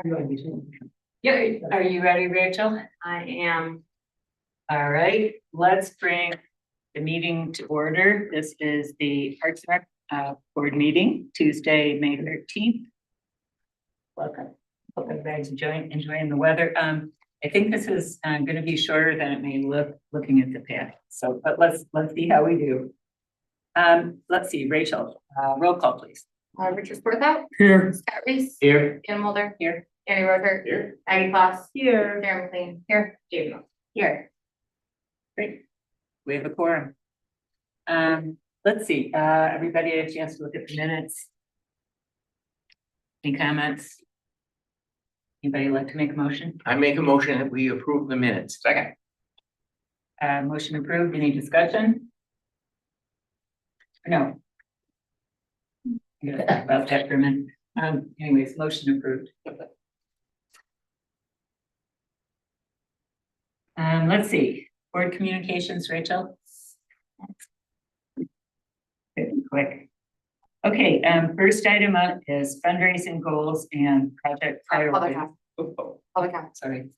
Yeah, are you ready, Rachel? I am. All right, let's bring the meeting to order. This is the Parks and Rec board meeting, Tuesday, May 13th. Welcome. Hope everybody's enjoying the weather. I think this is going to be shorter than it may look looking at the path. So, but let's see how we do. Let's see, Rachel, roll call, please. Richard Swarthout. Here. Scott Reese. Here. Dan Mulder. Here. Annie Roker. Here. Aggie Kloss. Here. Sarah McLean. Here. David Mills. Here. Great. We have a quorum. Let's see, everybody had a chance to look at the minutes. Any comments? Anybody like to make a motion? I make a motion that we approve the minutes. Second. Motion approved. Any discussion? No. I'm gonna talk about that for a minute. Anyways, motion approved. Let's see, board communications, Rachel. Good and quick. Okay, first item up is fundraising goals and project priorities. Public comment. Sorry.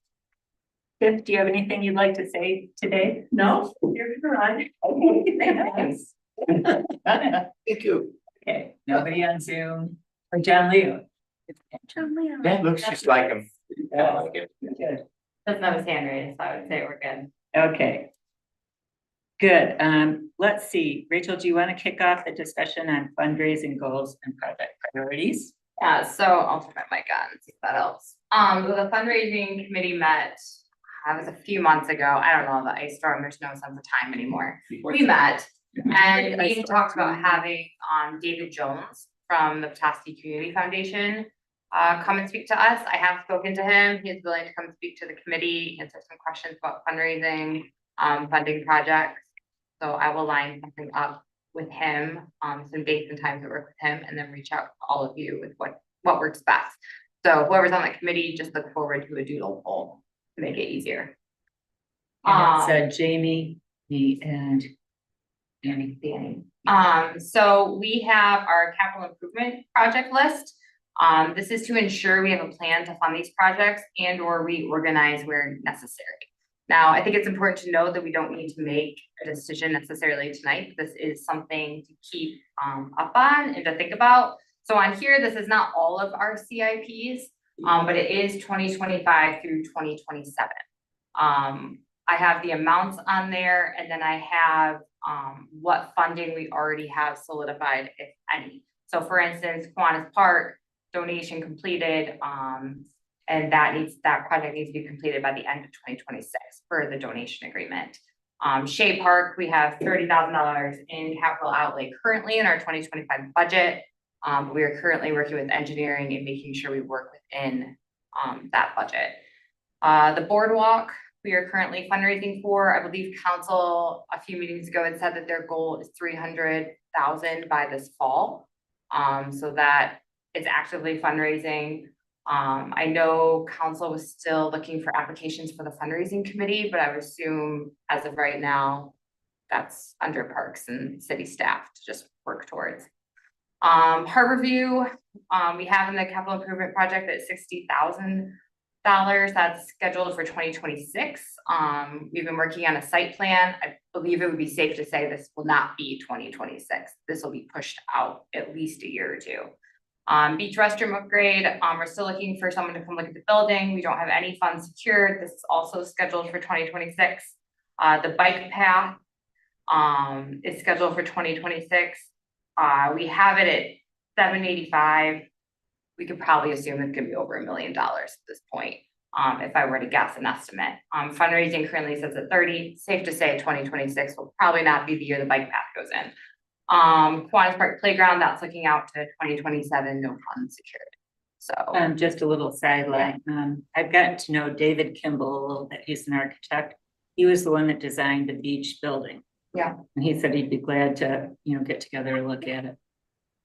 Tiff, do you have anything you'd like to say today? No, you're right. Okay, thanks. Thank you. Okay, nobody on Zoom or John Leo? That looks just like him. I like it. Good. Doesn't have his hand raised, so I would say we're good. Okay. Good. Let's see. Rachel, do you want to kick off the discussion on fundraising goals and project priorities? Yeah, so I'll turn my mic on and see if that helps. So the fundraising committee met, that was a few months ago. I don't know, the ice storm, there's no sense of time anymore. We met and we talked about having David Jones from the Petoskey Community Foundation come and speak to us. I have spoken to him. He is willing to come speak to the committee, answer some questions about fundraising, funding projects. So I will line something up with him, some dates and times that work with him, and then reach out to all of you with what works best. So whoever's on the committee, just look forward to a doodle poll to make it easier. And it's Jamie, me, and Danny. So we have our capital improvement project list. This is to ensure we have a plan to fund these projects and or reorganize where necessary. Now, I think it's important to know that we don't need to make a decision necessarily tonight. This is something to keep up on and to think about. So on here, this is not all of our CIPs, but it is 2025 through 2027. I have the amounts on there, and then I have what funding we already have solidified, if any. So for instance, Kiwanis Park, donation completed, and that project needs to be completed by the end of 2026 for the donation agreement. Shea Park, we have $30,000 in capital outlay currently in our 2025 budget. We are currently working with engineering and making sure we work within that budget. The boardwalk, we are currently fundraising for. I believe council a few meetings ago had said that their goal is 300,000 by this fall. So that is actively fundraising. I know council was still looking for applications for the fundraising committee, but I would assume as of right now, that's under parks and city staff to just work towards. Harborview, we have in the capital improvement project at $60,000. That's scheduled for 2026. We've been working on a site plan. I believe it would be safe to say this will not be 2026. This will be pushed out at least a year or two. Beach restroom upgrade, we're still looking for someone to come look at the building. We don't have any funds secured. This is also scheduled for 2026. The bike path is scheduled for 2026. We have it at 785. We could probably assume it's gonna be over $1 million at this point, if I were to guess an estimate. Fundraising currently sits at 30. Safe to say 2026 will probably not be the year the bike path goes in. Kiwanis Park Playground, that's looking out to 2027, no funds secured. So Just a little sideline. I've gotten to know David Kimball, that he's an architect. He was the one that designed the beach building. Yeah. And he said he'd be glad to, get together and look at it.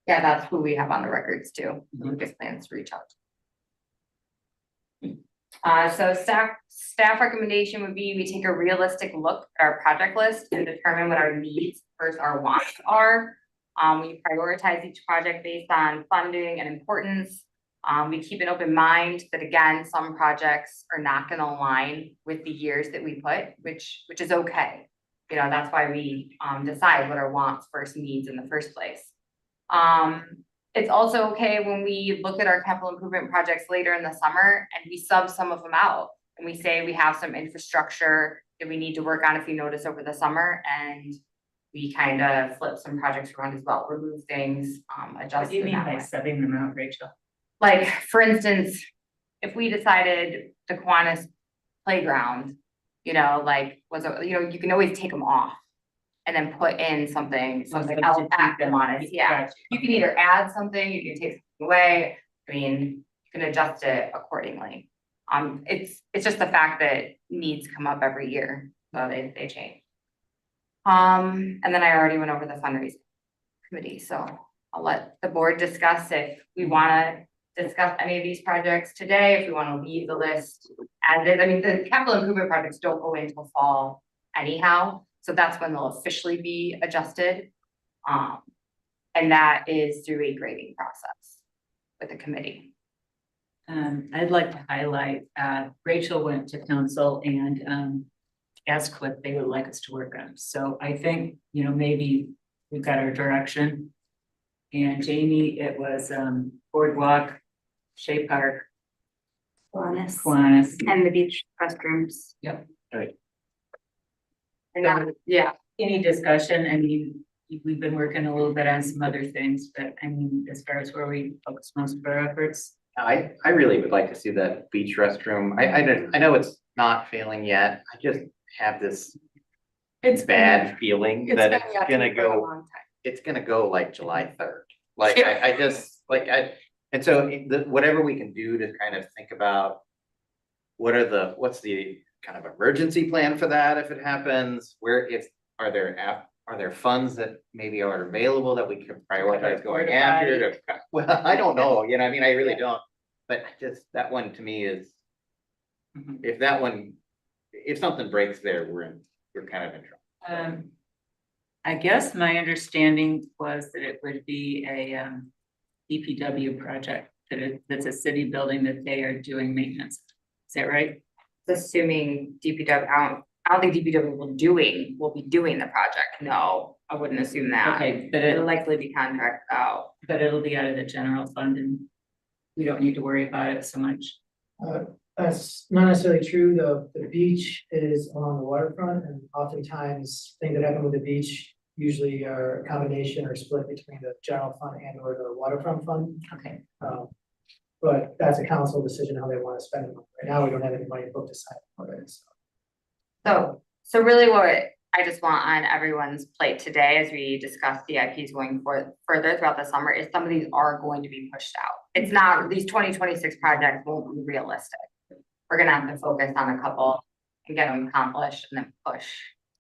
yeah, that's who we have on the records too. Lucas plans to reach out. So staff recommendation would be we take a realistic look at our project list and determine what our needs versus our wants are. We prioritize each project based on funding and importance. We keep an open mind that again, some projects are not gonna align with the years that we put, which is okay. You know, that's why we decide what our wants versus needs in the first place. It's also okay when we look at our capital improvement projects later in the summer and we sub some of them out. And we say we have some infrastructure that we need to work on if you notice over the summer, and we kind of flip some projects around as well, remove things, What adjust do you in mean that by way. subbing them out, Rachel? Like, for instance, if we decided the Kiwanis playground, you know, like, you can always take them off. And then put in something else at Kiwanis, yeah. You can either add something, you can take something away, I mean, you can adjust it accordingly. It's just the fact that needs come up every year, so they change. And then I already went over the fundraising committee, so I'll let the board discuss if we wanna discuss any of these projects today, if we wanna leave the list as is. I mean, the capital improvement projects don't go into fall anyhow, so that's when they'll officially be adjusted. And that is through a grading process with the committee. I'd like to highlight, Rachel went to council and asked what they would like us to work on. So I think, you know, maybe we've got our direction. And Jamie, it was boardwalk, Shea Park, Kiwanis. And the beach restrooms. And that, yeah, Any discussion? I mean, we've been working a little bit on some other things, but I mean, as far as where we focus most of our efforts. I really would like to see that beach restroom. I know it's not failing yet. I just have this bad feeling that it's gonna go, it's gonna go like July 3rd. Like, I just, like, and so whatever we can do to kind of think about what's the kind of emergency plan for that if it happens, are there funds that maybe are available that we can prioritize going after? Well, I don't know, you know, I mean, I really don't, but that one to me is, Mhm. if something breaks there, we're kind of in trouble. I guess my understanding was that it would be a DPW project, that's a city building that they are doing maintenance. Is that right? assuming DPW, I don't think DPW will be doing the project, no, I wouldn't assume that. Okay, but It'll likely be contract out. it'll be out of the general fund and we don't need to worry about it so much. That's not necessarily true. The beach is along the waterfront, and oftentimes things that happen with the beach usually are a combination or split between the general fund and or the waterfront fund. Okay. But that's a council decision how they want to spend it. Right now, we don't have any money booked aside for it. So. So really what I just want on everyone's plate today as we discuss CIPs going further throughout the summer is some of these are going to be pushed out. It's not, these 2026 projects won't be realistic. We're gonna have to focus on a couple and get them accomplished and then push.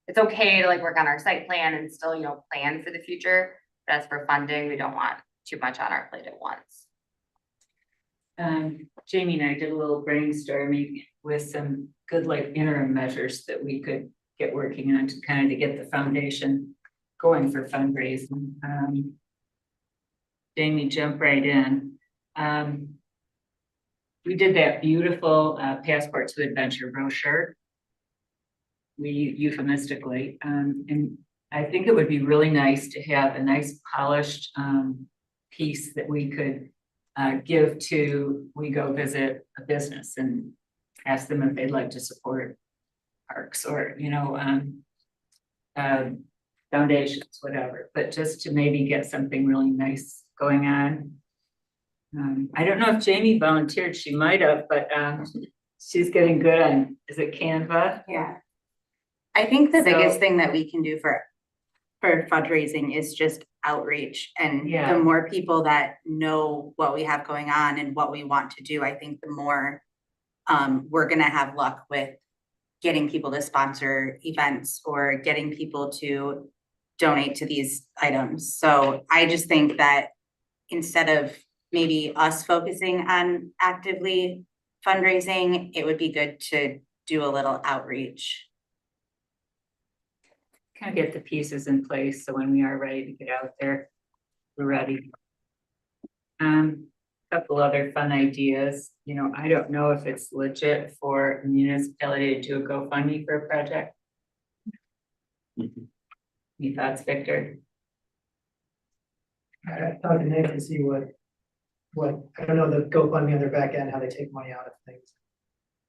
It's okay to like work on our site plan and still, you know, plan for the future. But as for funding, we don't want too much on our plate at once. Jamie and I did a little brainstorming with some good like interim measures that we could get working on to kind of to get the foundation going for fundraising. Jamie, jump right in. We did that beautiful Passport to Adventure brochure. We euphemistically, and I think it would be really nice to have a nice polished piece that we could give to, we go visit a business and ask them if they'd like to support parks or, you know, foundations, whatever, but just to maybe get something really nice going on. I don't know if Jamie volunteered, she might have, but she's getting good on, is it Canva? Yeah. I think the So- biggest thing that we can do for fundraising is just outreach, and Yeah. the more people that know what we have going on and what we want to do, I think the more we're gonna have luck with getting people to sponsor events or getting people to donate to these items. So I just think that instead of maybe us focusing on actively fundraising, it would be good to do a little outreach. Kind of get the pieces in place, so when we are ready to get out there, we're ready. Couple other fun ideas, you know, I don't know if it's legit for a municipality to do a GoFundMe for a project. Any thoughts, Victor? I talked to Nick and see what, I don't know the GoFundMe on their back end, how they take money out of things.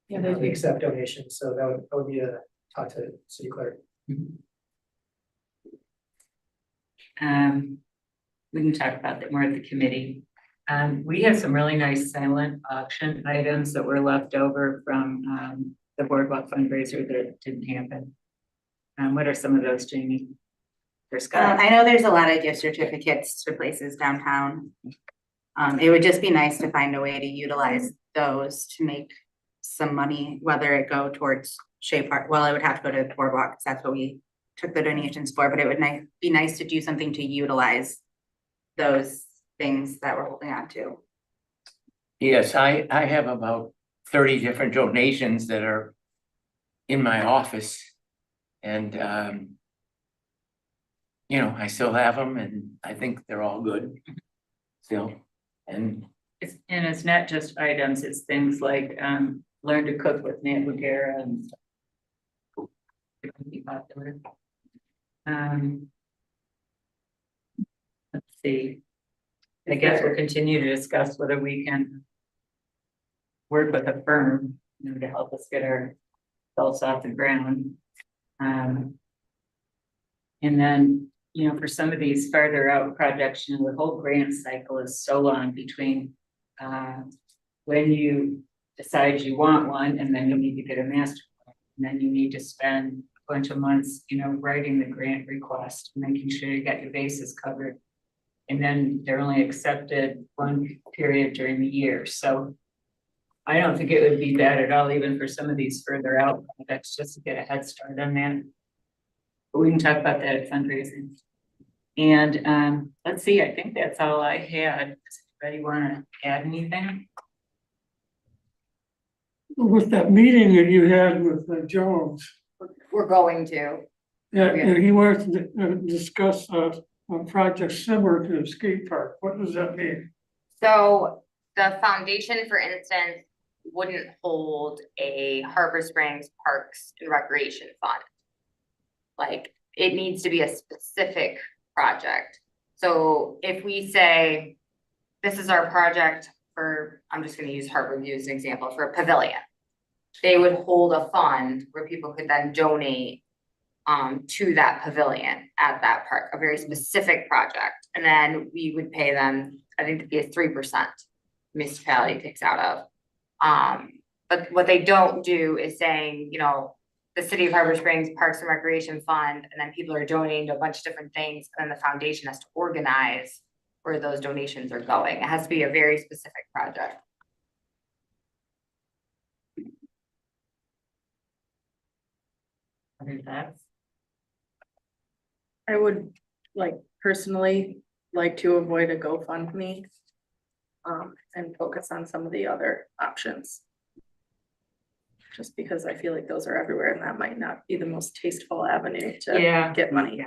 Yeah, And they how they do. accept donations, so that would be a talk to city clerk. We can talk about that more at the committee. We have some really nice silent auction items that were left over from, the boardwalk fundraiser that didn't happen. What are some of those, Jamie? For Scott? I know there's a lot of gift certificates to places downtown. It would just be nice to find a way to utilize those to make some money, whether it go towards Shea Park, well, it would have to go to the boardwalk, because that's what we took the donations for, but it would be nice to do something to utilize those things that we're holding on to. Yes, I have about 30 different donations that are in my office. And, you know, I still have them and I think they're all good still. And And it's not just items, it's things like, learn to cook with Nat Bugera and stuff. It can be popular. Let's see. I guess we'll continue to discuss whether we can work with a firm, you know, to help us get our belts off the ground. And then, you know, for some of these farther out projects, you know, the whole grant cycle is so long between when you decide you want one, and then you need to get a master plan, and then you need to spend a bunch of months, you know, writing the grant request, making sure you got your bases covered. And then they're only accepted one period during the year, so I don't think it would be bad at all, even for some of these further out projects, just to get a head start on that. But we can talk about that at fundraising. And let's see, I think that's all I had. Does anybody want to add anything? With that meeting that you had with Jones, We're going to. yeah, Okay. and he wanted to discuss a project similar to the skate park. What does that mean? So the foundation, for instance, wouldn't hold a Harbor Springs Parks and Recreation Fund. Like, it needs to be a specific project. So if we say, this is our project for, I'm just gonna use Harborview as an example, for a pavilion. They would hold a fund where people could then donate to that pavilion at that park, a very specific project. And then we would pay them, I think it'd be a 3% municipality takes out of. But what they don't do is saying, you know, the City of Harbor Springs Parks and Recreation Fund, and then people are donating to a bunch of different things, and then the foundation has to organize where those donations are going. It has to be a very specific project. Other thoughts? I would like personally like to avoid a GoFundMe. And focus on some of the other options. Just because I feel like those are everywhere and that might not be the most tasteful avenue to Yeah. get money.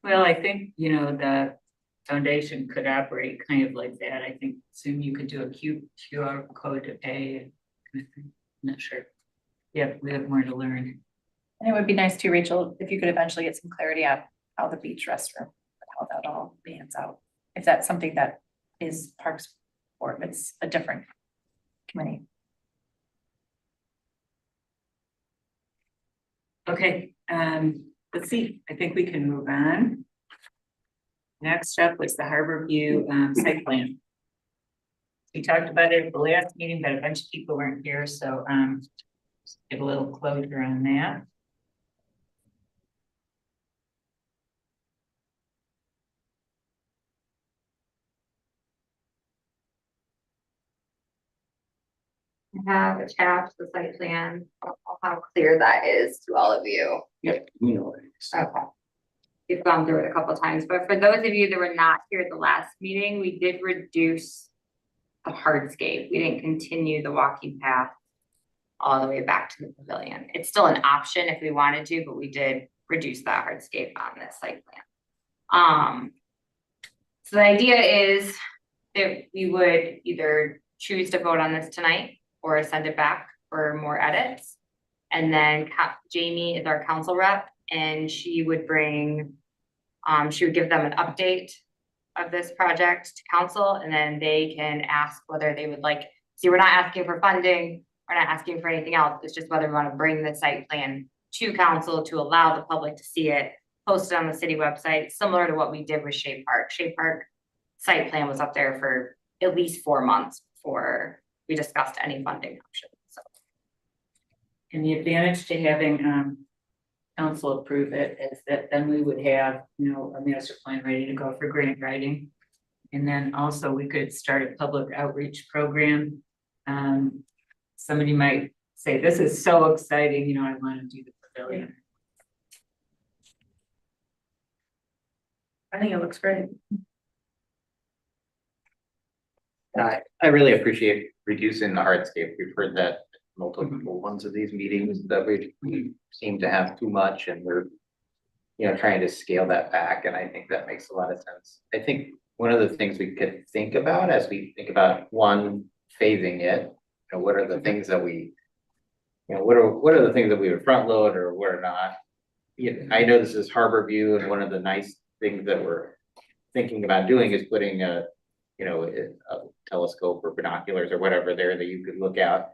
Well, I think, you know, the foundation could operate kind of like that. I think soon you could do a QR code to pay. I'm not sure. Yeah, we have more to learn. And it would be nice too, Rachel, if you could eventually get some clarity on how the beach restroom, how that all pans out. If that's something that is Parks, or if it's a different committee. Okay, let's see, I think we can move on. Next up was the Harborview site plan. We talked about it at the last meeting, but a bunch of people weren't here, so just give a little closure on that. I have attached the site plan, how clear that is to all of you. yep, you know it is. Okay. We've gone through it a couple times, but for those of you that were not here at the last meeting, we did reduce the hardscape. We didn't continue the walking path all the way back to the pavilion. It's still an option if we wanted to, but we did reduce that hardscape on this site plan. So the idea is that we would either choose to vote on this tonight or send it back for more edits. And then Jamie is our council rep and she would bring, she would give them an update of this project to council, and then they can ask whether they would like, see, we're not asking for funding, we're not asking for anything else, it's just whether we want to bring the site plan to council to allow the public to see it, posted on the city website, similar to what we did with Shea Park. Shea Park site plan was up there for at least 4 months before we discussed any funding options, so. And the advantage to having council approve it is that then we would have, you know, a master plan ready to go for grant writing. And then also we could start a public outreach program. Somebody might say, this is so exciting, you know, I want to do the pavilion. I think it looks great. I really appreciate reducing the hardscape. We've heard that multiple ones of these meetings that we seem to have too much and we're, you know, trying to scale that back. And I think that makes a lot of sense. I think one of the things we could think about as we think about one, phasing it, you know, what are the things that we, you know, what are the things that we would front load or what are not? You know, I know this is Harbor View, and one of the nice things that we're thinking about doing is putting a, you know, a telescope or binoculars or whatever there that you could look out.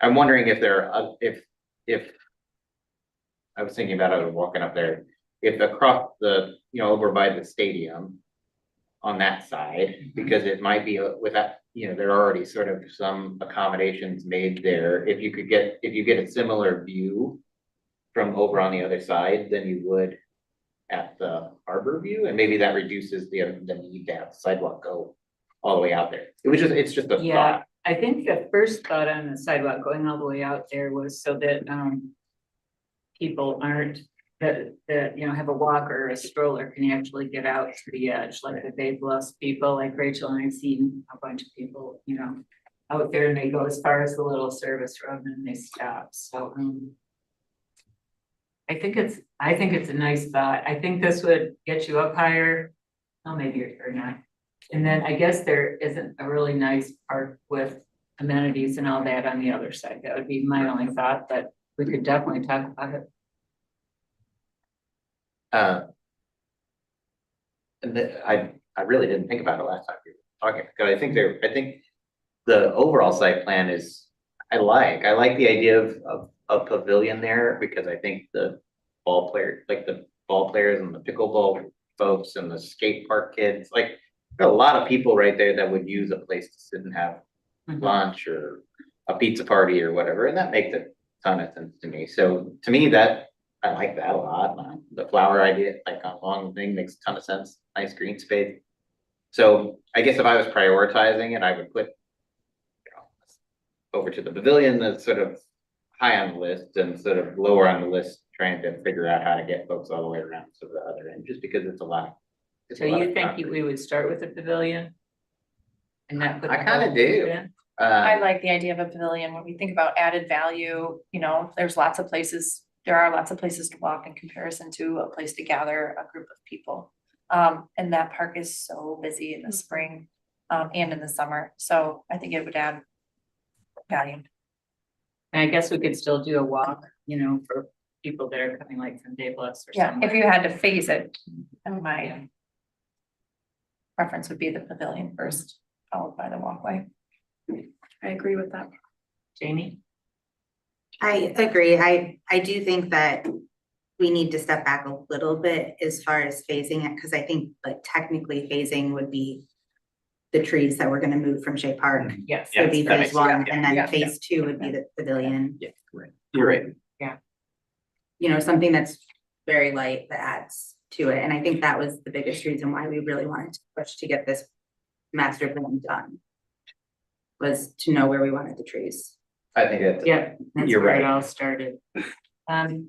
I'm wondering if there are, if I was thinking about, I was walking up there, if across the, you know, over by the stadium on that side, because it might be with that, you know, there are already sort of some accommodations made there. If you could get, if you get a similar view from over on the other side than you would at the Harbor View, and maybe that reduces the need to have the sidewalk go all the way out there. It was just, it's just a Yeah, thought. I think the first thought on the sidewalk going all the way out there was so that people aren't that you know, have a walker or a stroller can actually get out to the edge, like the Bay Bluffs people, like Rachel and I've seen a bunch of people, you know, out there and they go as far as the little service road and then they stop. So I think it's a nice thought. I think this would get you up higher. Oh, maybe or not. And then I guess there isn't a really nice park with amenities and all that on the other side. That would be my only thought, but we could definitely talk about it. And I really didn't think about it last time we were talking, because I think the overall site plan is, I like the idea of a pavilion there, because I think the ball players and the pickleball folks and the skate park kids, like, there are a lot of people right there that would use a place to sit and have lunch or a pizza party or whatever, and that makes a ton of sense to me. So to me, that I like that a lot. The flower idea, like a long thing, makes a ton of sense. Nice green space. So I guess if I was prioritizing it, I would put, you know, over to the pavilion that's sort of high on the list, and sort of lower on the list, trying to figure out how to get folks all the way around to the other end, just because it's a lot. So you think we would start with the pavilion? And not put. I kinda do. in? I like the idea of a pavilion. When we think about added value, you know, there are lots of places to walk in comparison to a place to gather a group of people. And that park is so busy in the spring, and in the summer, so I think it would add value. And I guess we could still do a walk, you know, for people that are coming like from Day Bluffs or Yeah, somewhere. if you had to phase it, my preference would be the pavilion first, followed by the walkway. I agree with that. Jamie? I agree. I do think that we need to step back a little bit as far as phasing it, because I think like technically phasing would be the trees that we're gonna move from Shea Park. Yes. Would be that phase makes one, sense. and then phase two would be the pavilion. Yeah, right. You're right. You know, something that's very light that adds to it. And I think that was the biggest reason why we really wanted to push to get this master plan done, was to know where we wanted the trees. I think that's. Yeah, that's You're where it right. all started. And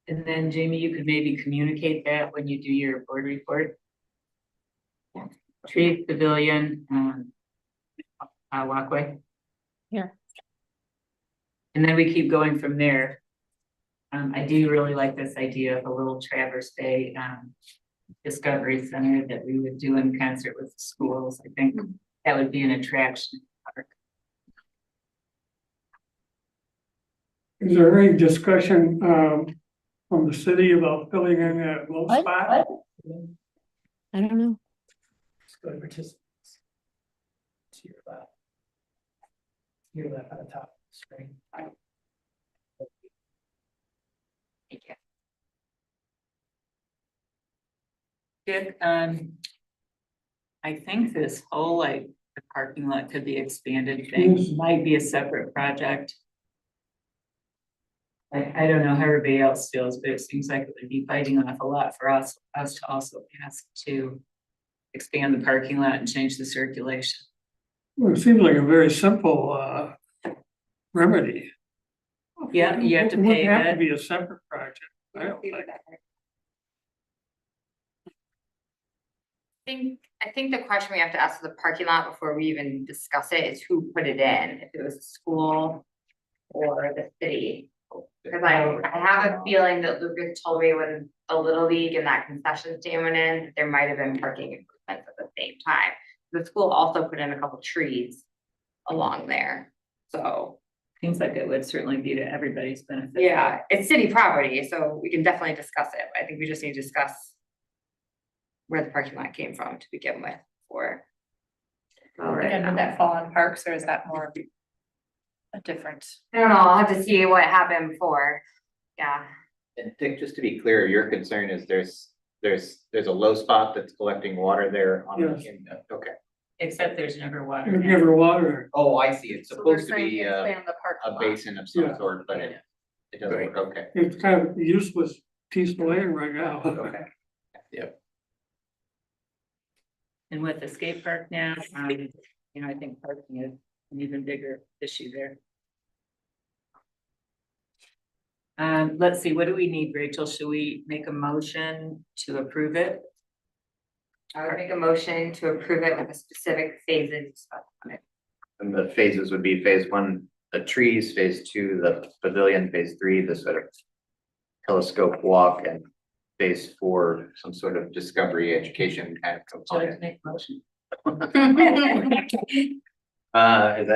then Jamie, you could maybe communicate that when you do your board report. Yeah. Tree pavilion, walkway. Yeah. And then we keep going from there. I do really like this idea of a little Traverse Bay, Discovery Center that we would do in concert with the schools. I think That would be an attraction. Is there any discussion, from the city about filling in that low spot? I don't know. Let's go to participants. To your left. Your left on the top of the screen. Thank you. Dick, I think this whole like the parking lot could be expanded thing Yes. might be a separate project. I don't know how everybody else feels, but it seems like it would be biting off a lot for us to also ask to expand the parking lot and change the circulation. Well, it seems like a very simple, remedy. Yeah, you have to It wouldn't pay have to it. be a separate project. I don't think. I think the question we have to ask for the parking lot before we even discuss it is who put it in, if it was the school or the city. Cause I have a feeling that Lucas told me when the Little League and that concession stand went in, there might have been parking improvements at the same time. The school also put in a couple trees along there, so. Seems like it would certainly be to everybody's benefit. Yeah, it's city property, so we can definitely discuss it. I think we just need to discuss where the parking lot came from to begin with, for. And would that fall on parks or is that more of a different? I don't know, I'll have to see what happened before, yeah. And Dick, just to be clear, your concern is there's a low spot that's collecting water there on, Yes. okay. Except there's never water. There's never water. Oh, I see, it's So they're supposed to saying be expand the parking a lot. basin of some Yeah. sort, but it doesn't work, okay. It's kind of a useless piece of land right now. Okay. And with the skate park now, I think parking is an even bigger issue there. Let's see, what do we need, Rachel? Should we make a motion to approve it? I would make a motion to approve it with the specific phases. And the phases would be phase one, the trees, phase two, the pavilion, phase three, the sort of telescope walk, and phase four, some sort of discovery education kind of Should I component. make a motion? Is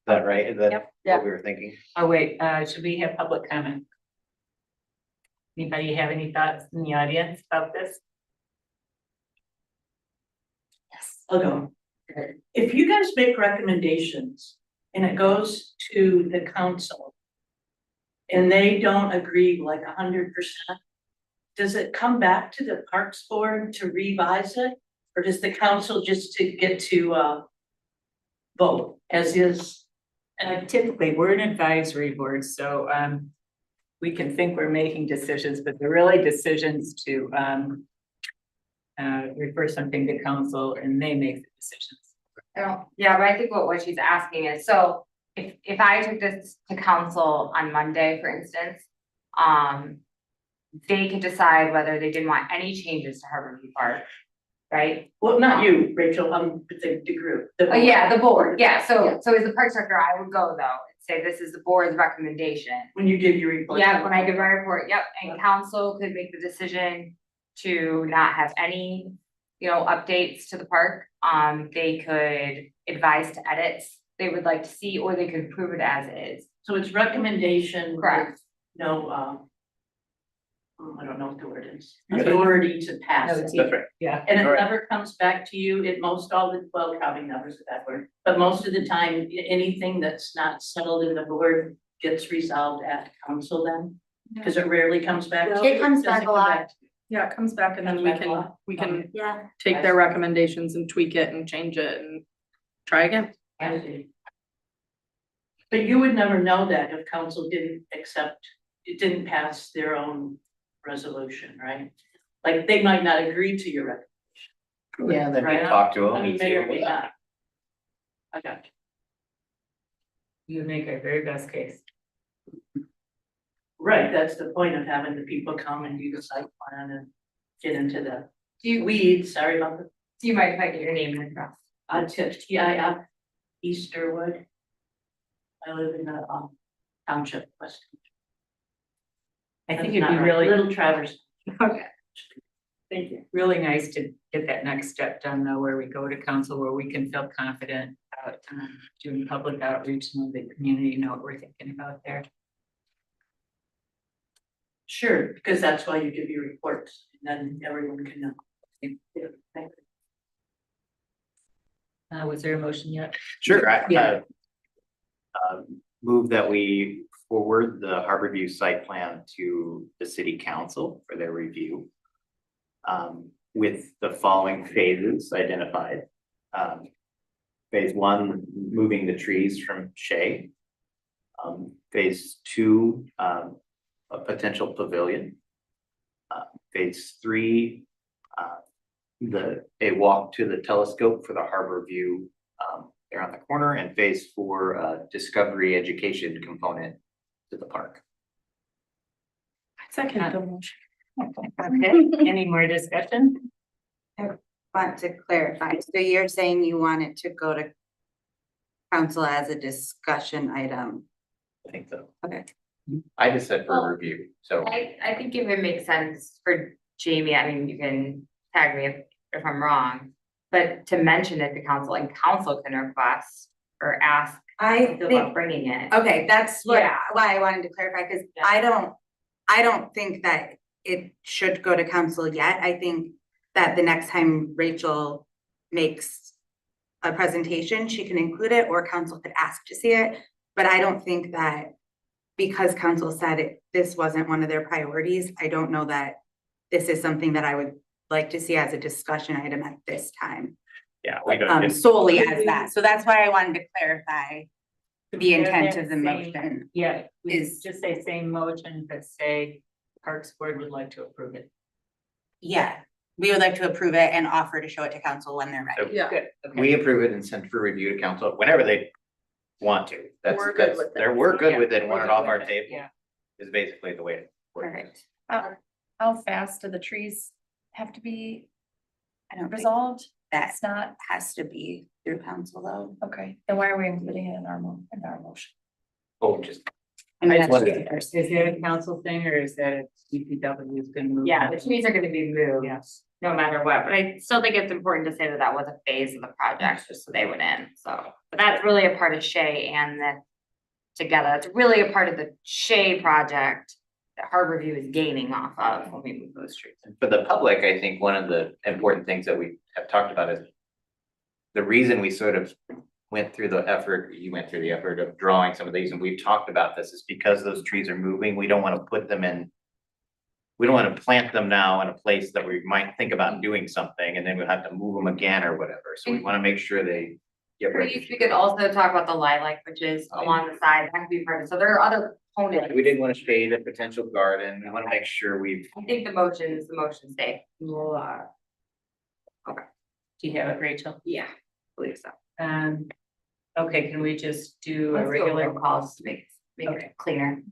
that right? Is that Yep. what we were thinking? Oh, wait, should we have public comment? Anybody have any thoughts in the audience about this? Yes. I'll go. If you guys make recommendations and it goes to the council and they don't agree like 100%, does it come back to the Parks Board to revise it? Or does the council just to get to vote as is? Typically, we're an advisory board, so we can think we're making decisions, but they're really decisions to refer something to council and they make the decisions. Yeah, but I think what she's asking is, so if I took this to council on Monday, for instance, they could decide whether they didn't want any changes to Harborview Park, right? Well, not you, Rachel, the group. Oh, yeah, the board, yeah, so as the parks director, I would go though, and say this is the board's recommendation. When you give your report. Yeah, when I give my report, yep, and council could make the decision to not have any, updates to the park. They could advise to edits they would like to see, or they could approve it as is. So it's recommendation. with Correct. No, I don't know what the word is, Yeah. authority to pass it. That's right. Yeah. And it Correct. never comes back to you, well, counting numbers is that word, but most of the time, anything that's not settled in the board gets resolved at council then? Cause it rarely comes back. to It you. comes Does back it a come lot. back? Yeah, it comes back and then Comes we back a can, lot. we can Yeah. take their recommendations and tweak it and change it and try again. I see. But you would never know that if council didn't didn't pass their own resolution, right? Like, they might not agree to your recommendation. Yeah, then we Right. talk to them. I mean, and see may or what may we- not. I got you. You make our very best case. Right, that's the point of having the people come and do the site plan and get into the Do you, weeds, sorry about the, do you mind if I get your name and address? TIF, Easterwood. I live in the township, West. I think That's it'd be not right. really, Little Traverse. Okay. Thank you. Really nice to get that next step done though, where we go to council, where we can feel confident about doing public outreach and let the community know what we're thinking about there. Sure, because that's why you give your reports, and then everyone can know. Yeah, thank you. Was there a motion yet? Sure, Yeah. Move that we forward the Harborview site plan to the city council for their review. With the following phases identified. Phase one, moving the trees from Shea. Phase two, a potential pavilion. Phase three, a walk to the telescope for the Harborview there on the corner, and phase four, discovery education component to the park. Second the motion. Okay, any more discussion? Want to clarify, so you're saying you want it to go to council as a discussion item? I think so. Okay. I just said for Well, review, so. I think if it makes sense for Jamie, I mean, you can tag me if I'm wrong. But to mention it to council, and council can request or ask I about think, bringing it. okay, that's what, Yeah. why I wanted to clarify, because Yeah. I don't think that it should go to council yet. I think that the next time Rachel makes a presentation, she can include it, or council could ask to see it. But I don't think that because council said this wasn't one of their priorities, I don't know that this is something that I would like to see as a discussion item at this time. Yeah, we don't, Solely as that. So that's why I wanted to clarify the intent of the Same- motion. Yeah, we Is- just say same motion, but say Parks Board would like to approve it. Yeah, we would like to approve it and offer to show it to council when they're ready. Yeah. Good, okay. we approve it and send for review to council whenever they want to. That's, We're good that's, with it. we're good Yeah, with it, we're want it good off with our it, table, Yeah, is basically the way it works. Perfect. How fast do the trees have to be I don't think resolved? that It's not, has to be through council though. okay, then why are we including it in our motion? Oh, just, I mean, I that's just just wanted- ours. is that a council thing or is that a DPW is gonna move? Yeah, it? the trees are gonna be moved. Yes. No matter what, but I still think it's important to say that that was a phase of the project, just so they went in, so. But that's really a part of Shea and the together, it's really a part of the Shea project that Harborview is gaining off of when we move those trees. for the public, I think one of the important things that we have talked about is the reason we sort of went through the effort, you went through the effort of drawing some of these, and we've talked about this, is because those trees are moving, we don't want to put them in. We don't want to plant them now in a place that we might think about doing something, and then we'll have to move them again or whatever, so we want to make sure they get ready. We could also talk about the lilac, which is along the side, that could be part of, so there are other components. We didn't want to shade a potential garden, we want to make sure we've, I think the motion stay. We'll, Do you have it, Rachel? yeah, I believe so. Okay, can we just do a Let's do a regular roll call to make Okay. it cleaner.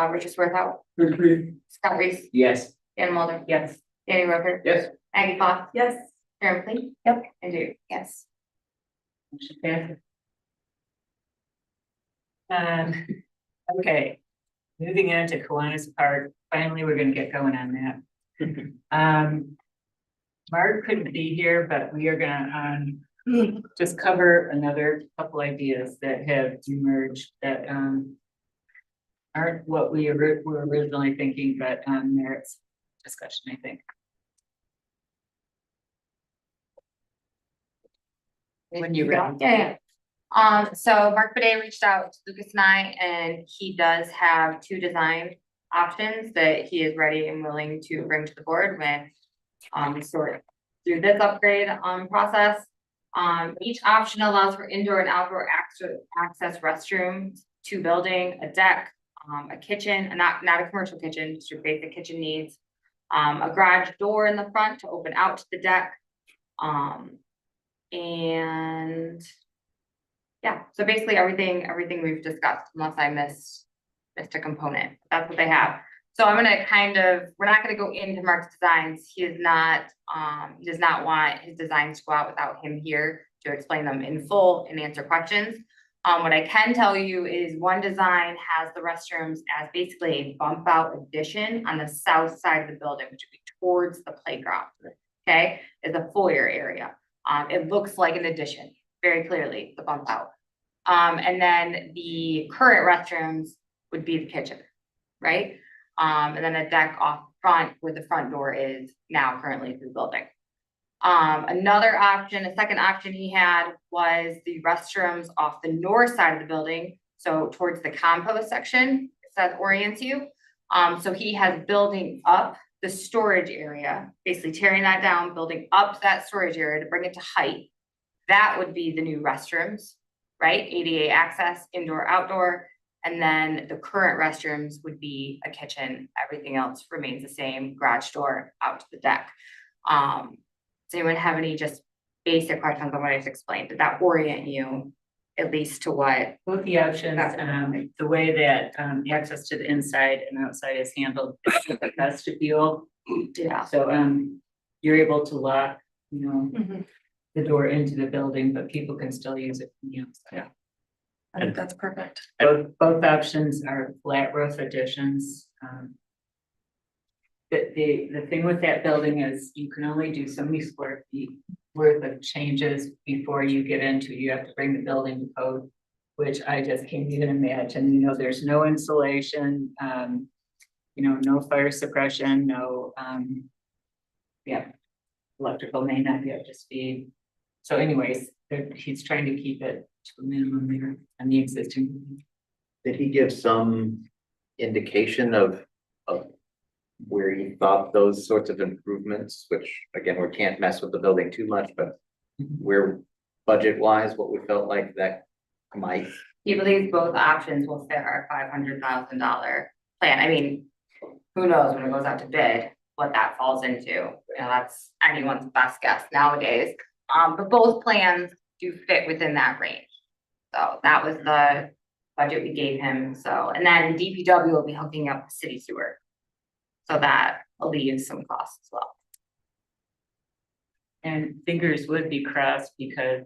Richard Swarthout, Agreed. Scott Reese, Yes. Dan Mulder, Yes. Danny Ruther. yes, Aggie Fox, Yes. Karen Lee. Yep. And Judy, yes. Motion passes. Okay, moving on to Kiwanis Park, finally, we're gonna get going on that. Mark couldn't be here, but we are gonna, just cover another couple ideas that have emerged that, aren't what we were originally thinking, but, merits discussion, I think. When you're ready. Yeah. So Mark Bidet reached out to Lucas and I, and he does have two design options that he is ready and willing to bring to the board when we sort through this upgrade process. Each option allows for indoor and outdoor access restrooms, two building, a deck, a kitchen, and not a commercial kitchen, just your basic kitchen needs. A garage door in the front to open out to the deck. And yeah, so basically everything we've discussed, unless I missed a component, that's what they have. So I'm gonna we're not gonna go into Mark's designs. He does not want his designs to go out without him here to explain them in full and answer questions. What I can tell you is one design has the restrooms as basically a bump out addition on the south side of the building, which would be towards the playground. Okay, is a foyer area. It looks like an addition, very clearly, the bump out. And then the current restrooms would be the kitchen, right? And then a deck off front where the front door is now currently through the building. Another option, a second option he had was the restrooms off the north side of the building, so towards the compost section, if that orients you. So he has building up the storage area, basically tearing that down, building up that storage area to bring it to height. That would be the new restrooms, right? ADA access, indoor, outdoor. And then the current restrooms would be a kitchen. Everything else remains the same, garage door out to the deck. Does anyone have any just basic questions on what I just explained? Did that orient you at least to what? Both the options, the way that access to the inside and outside is handled, is the vestibule. Yeah. So you're able to lock, you know, the door into the building, but people can still use it from the outside. I think that's perfect. Both options are flat roof additions. The thing with that building is you can only do so many square feet worth of changes before you get into, you have to bring the building to code, which I just can't even imagine, you know, there's no insulation, you know, no fire suppression, no, yeah, electrical may not be up to speed. So anyways, he's trying to keep it to a minimum there on the existing. Did he give some indication of where he thought those sorts of improvements, which again, we can't mess with the building too much, but where budget wise, what we felt like that might? He believes both options will fit our $500,000 plan. I mean, who knows when it goes out to bid, what that falls into. You know, that's anyone's best guess nowadays. But both plans do fit within that range. So that was the budget we gave him. So, and then DPW will be hooking up the city sewer. So that alleviates some costs as well. And fingers would be crossed because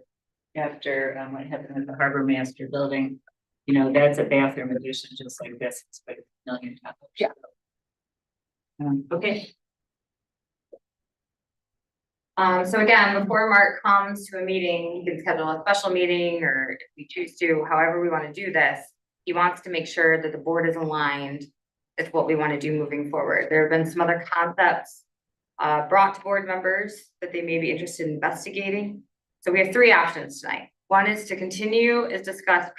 after what happened with the Harbor Master building, you know, that's a bathroom addition just like this, it's like $1 million. Yeah. Okay. So again, before Mark comes to a meeting, he can schedule a special meeting, or if we choose to, however we want to do this, he wants to make sure that the board is aligned with what we want to do moving forward. There have been some other concepts brought to board members that they may be interested in investigating. So we have three options tonight. One is to continue as discussed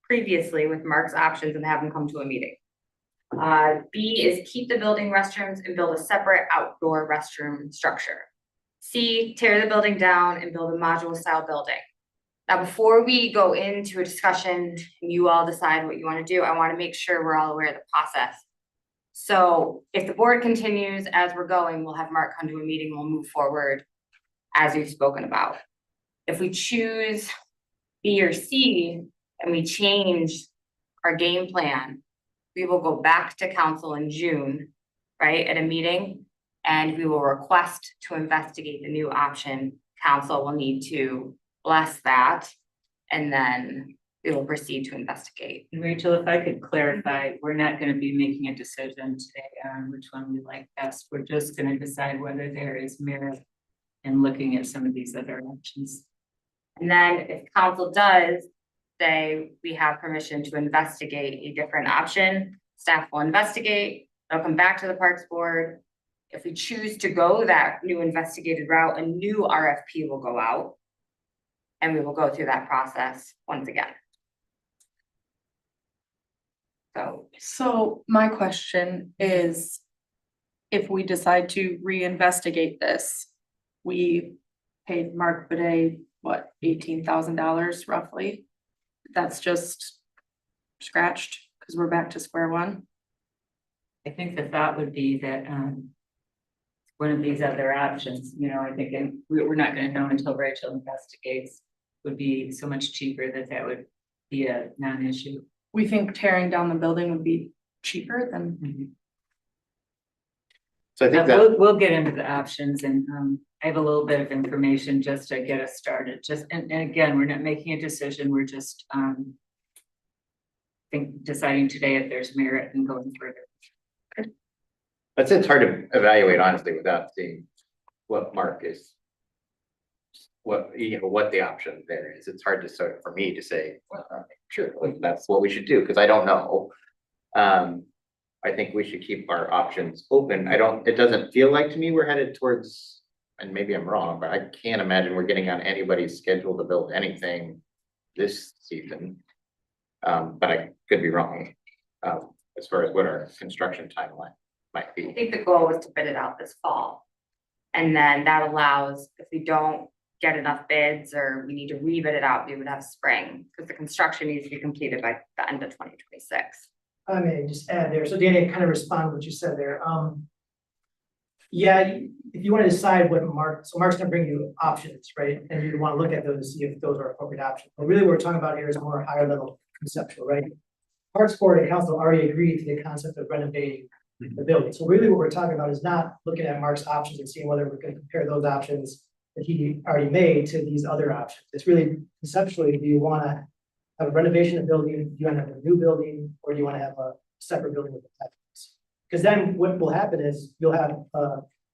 previously with Mark's options and have him come to a meeting. B is keep the building restrooms and build a separate outdoor restroom structure. C, tear the building down and build a modular style building. Now, before we go into a discussion and you all decide what you want to do, I want to make sure we're all aware of the process. So if the board continues as we're going, we'll have Mark come to a meeting, we'll move forward as we've spoken about. If we choose B or C and we change our game plan, we will go back to council in June, right, at a meeting, and we will request to investigate the new option. Council will need to bless that, and then we will proceed to investigate. Rachel, if I could clarify, we're not going to be making a decision today on which one we like best. We're just going to decide whether there is merit in looking at some of these other options. And then if council does say we have permission to investigate a different option, staff will investigate, they'll come back to the Parks Board. If we choose to go that new investigated route, a new RFP will go out. And we will go through that process once again. So my question is, if we decide to reinvestigate this, we paid Mark Bidet, what, $18,000 roughly? That's just scratched because we're back to square one. I think the thought would be that one of these other options, you know, I think, and we're not going to know until Rachel investigates, would be so much cheaper that would be a non-issue. We think tearing down the building would be cheaper than. So I think that, We'll get into the options, and I have a little bit of information just to get us started. And again, we're not making a decision. We're just deciding today if there's merit and going further. it's hard to evaluate honestly without seeing what Mark is. What, what the option there is. It's hard to sort of, for me to say, well, sure, like, that's what we should do, because I don't know. I think we should keep our options open. It doesn't feel like to me we're headed towards, and maybe I'm wrong, but I can't imagine we're getting on anybody's schedule to build anything this season. But I could be wrong, as far as what our construction timeline might I be. think the goal was to bid it out this fall. And then that allows, if we don't get enough bids or we need to rebid it out, we would have spring, because the construction needs to be completed by the end of 2026. I may just add there, so Danny, kind of respond to what you said there, yeah, if you want to decide what Mark's gonna bring you options, right? And you want to look at those to see if those are appropriate options, but really what we're talking about here is more higher level conceptual, right? Parks Board and Council already agreed to the concept of renovating the building, so really what we're talking about is not looking at Mark's options and seeing whether we're gonna compare those options that he already made to these other options. It's really conceptually, do you wanna have a renovation of building, do you wanna have a new building, or do you wanna have a separate building with attachments? Because then what will happen is you'll have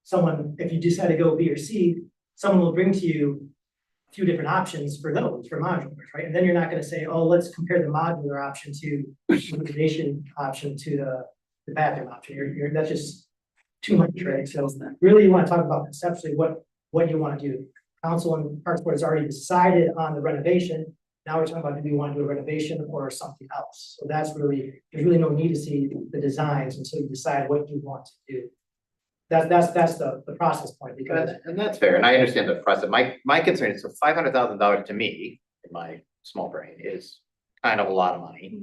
someone, if you decide to go B or C, someone will bring to you a few different options for those, for modulars, right? And then you're not gonna say, oh, let's compare the modular option to the renovation option to the bathroom option. That's just too much, right? So really you wanna talk about conceptually what you wanna do. Council and Parks Board has already decided on the renovation. Now we're talking about, do we want to do a renovation or something else? So that's really, there's really no need to see the designs until you decide what you want to do. That's the process point, because And that's fair, and I understand the process. My concern is, so $500,000 to me, in my small brain, is kind of a lot of money.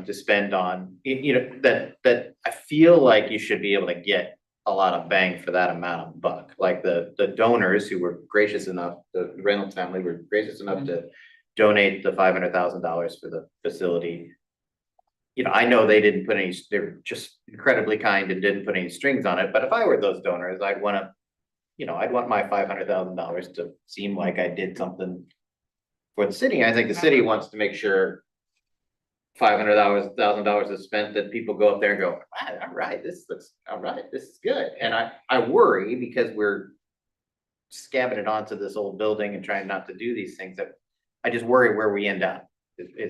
To spend on, that I feel like you should be able to get a lot of bang for that amount of buck. Like the donors who were gracious enough, the Reynolds family were gracious enough to donate the $500,000 for the facility. I know they didn't put any, they're just incredibly kind and didn't put any strings on it, but if I were those donors, I'd want my $500,000 to seem like I did something for the city. I think the city wants to make sure $500,000 is spent, that people go up there and go, wow, all right, this looks, all right, this is good. And I worry, because we're scabbing it onto this old building and trying not to do these things, that I just worry where we end up,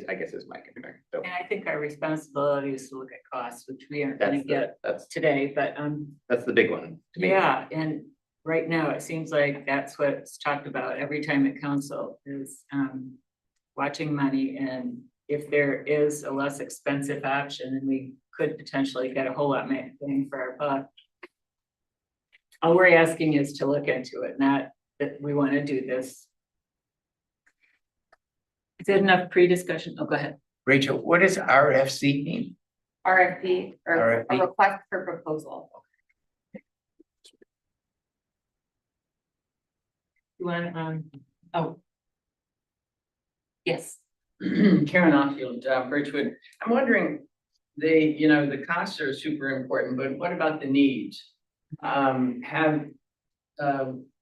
I guess is my concern. So And I think our responsibility is to look at costs, which we aren't gonna get that's today, but, the big one to me. yeah, and right now, it seems like that's what's talked about every time at council is, watching money, and if there is a less expensive option, and we could potentially get a whole lot more bang for our buck. All we're asking is to look into it, not that we wanna do this. Is it enough pre-discussion? Oh, go ahead. Rachel, what does RFC mean? RFP, or a RFP. request for proposal. You want, oh. Yes. Karen Ockfield, Bridgewood. I'm wondering, the costs are super important, but what about the needs?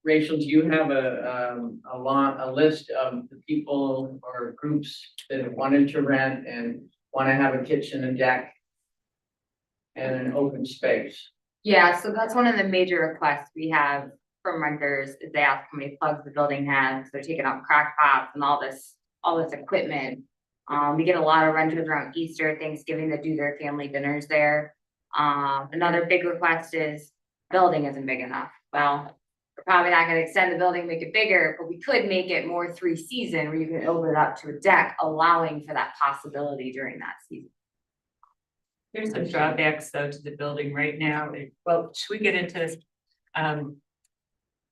Rachel, do you have a list of the people or groups that have wanted to rent and want to have a kitchen and deck and an open space? Yeah, so that's one of the major requests we have from renters, is they ask how many plugs the building has. They're taking out crack pots and all this equipment. We get a lot of renters around Easter, Thanksgiving, that do their family dinners there. Another big request is building isn't big enough. Well, we're probably not gonna extend the building, make it bigger, but we could make it more 3-season, where you can open it up to a deck, allowing for that possibility during that season. There's some drawbacks though to the building right now. Well, should we get into this?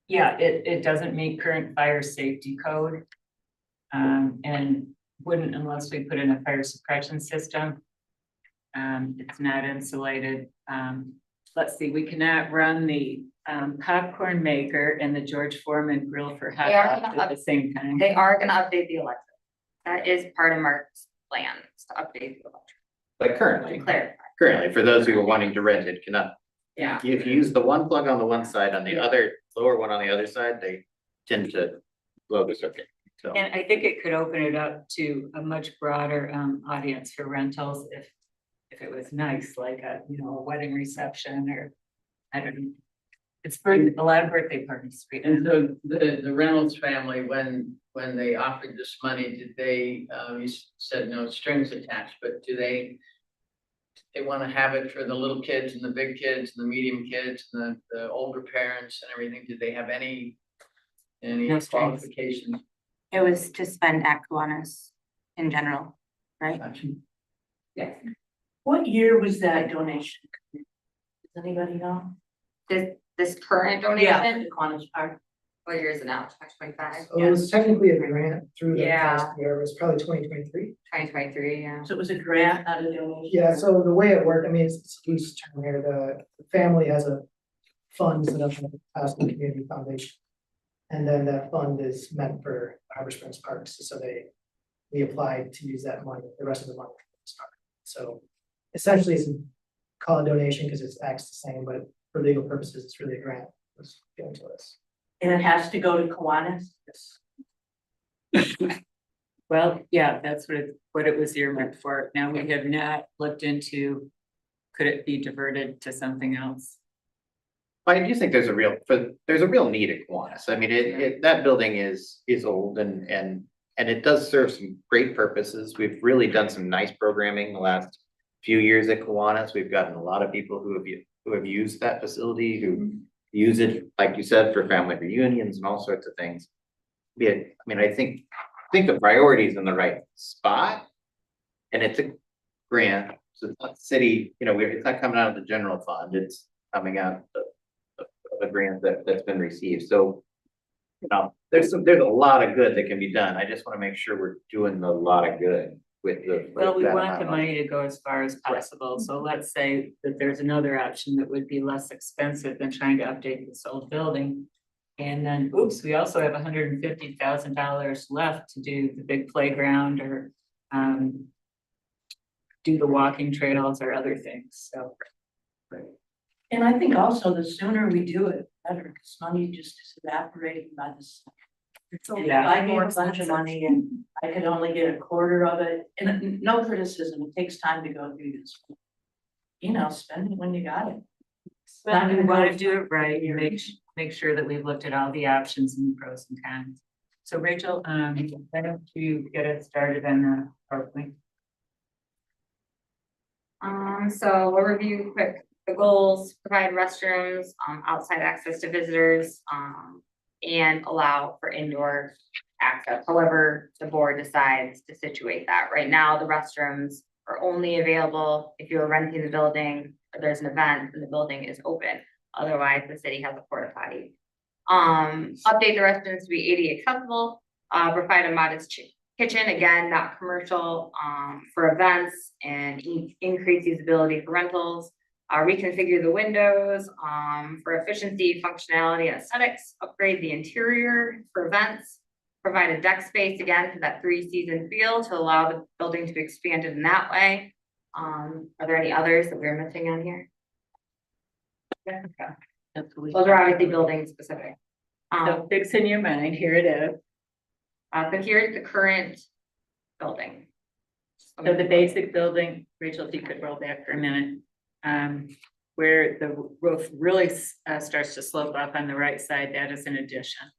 Yeah, it doesn't meet current fire safety code. And wouldn't unless we put in a fire suppression system. It's not insulated. Let's see, we cannot run the popcorn maker and the George Foreman grill for hot They are dogs gonna at the same time. They are gonna update the electric. That is part of Mark's plan, is to update the electric. But To clarify. for those who are wanting to rent it, cannot, Yeah. if you use the one plug on the one side, on the other, lower one on the other side, they tend to blow the circuit. So, And I think it could open it up to a much broader audience for rentals if it was nice, like a wedding reception or I don't know. It's for a lot of birthday parties. right now. And so the Reynolds family, when they offered this money, did they, you said no strings attached, but do they want to have it for the little kids and the big kids and the medium kids and the older parents and everything? Did they have any No strings. qualifications? It was to spend at Kiwanis in general, right? Yes. What year was that donation? Does anybody know? This current Yeah, donation, the Kiwanis Park. what year is it now, 2025? So it was technically a grant through the Yeah. past year, it was probably 2023. 2023, yeah. So it was a grant, not a donation? Yeah, so the way it worked, I mean, it's a loose term here, the family has a fund set up in the Aspen Community Foundation. And then that fund is meant for Harbor Springs Parks, so we applied to use that money, the rest of the money. for this park. So essentially it's call it donation because it acts the same, but for legal purposes, it's really a grant that was given to us. And it has to go to Kiwanis? Well, yeah, that's what it was earmarked for. Now, we have not looked into, could it be diverted to something else? I do think there's a real need at Kiwanis. I mean, that building is old and it does serve some great purposes. We've really done some nice programming the last few years at Kiwanis. We've gotten a lot of people who have used that facility, who use it, like you said, for family reunions and all sorts of things. Yeah, I mean, I think the priority is in the right spot. And it's a grant, so it's not city, it's not coming out of the general fund, it's coming out of a grant that's been received, so. There's a lot of good that can be done, I just wanna make sure we're doing a lot of good with the. Well, we that want amount the of money to go as far as possible, so let's say that there's another option that would be less expensive than trying to update this old building. And then, oops, we also have $150,000 left to do the big playground or do the walking trails or other things, so. And I think also the sooner we do it, better, because money just is evaporating by the. Yeah. I gave a bunch of money and I could only get a quarter of it, and no criticism, it takes time to go through this. Spend it when you got it. Well, we want to do it right, and make sure that we've looked at all the options and pros and cons. So Rachel, why don't you get us started on the PowerPoint? So we'll review quick the goals, provide restrooms, outside access to visitors, and allow for indoor access. However, the board decides to situate that. Right now, the restrooms are only available if you're renting the building or there's an event and the building is open. Otherwise, the city has a porta potty. Update the restrooms to be ADA accessible, provide a modest kitchen, again, not commercial, for events and increase usability for rentals. Reconfigure the windows, for efficiency, functionality, and aesthetics, upgrade the interior for events, provide a deck space again for that 3-season feel to allow the building to be expanded in that way. Are there any others that we're missing on here? Those are obviously building specific. So fix in your mind, here it is. So here's the current building. So the basic building, Rachel, if you could roll back for a minute. Where the roof really starts to slope up on the right side, that is an addition.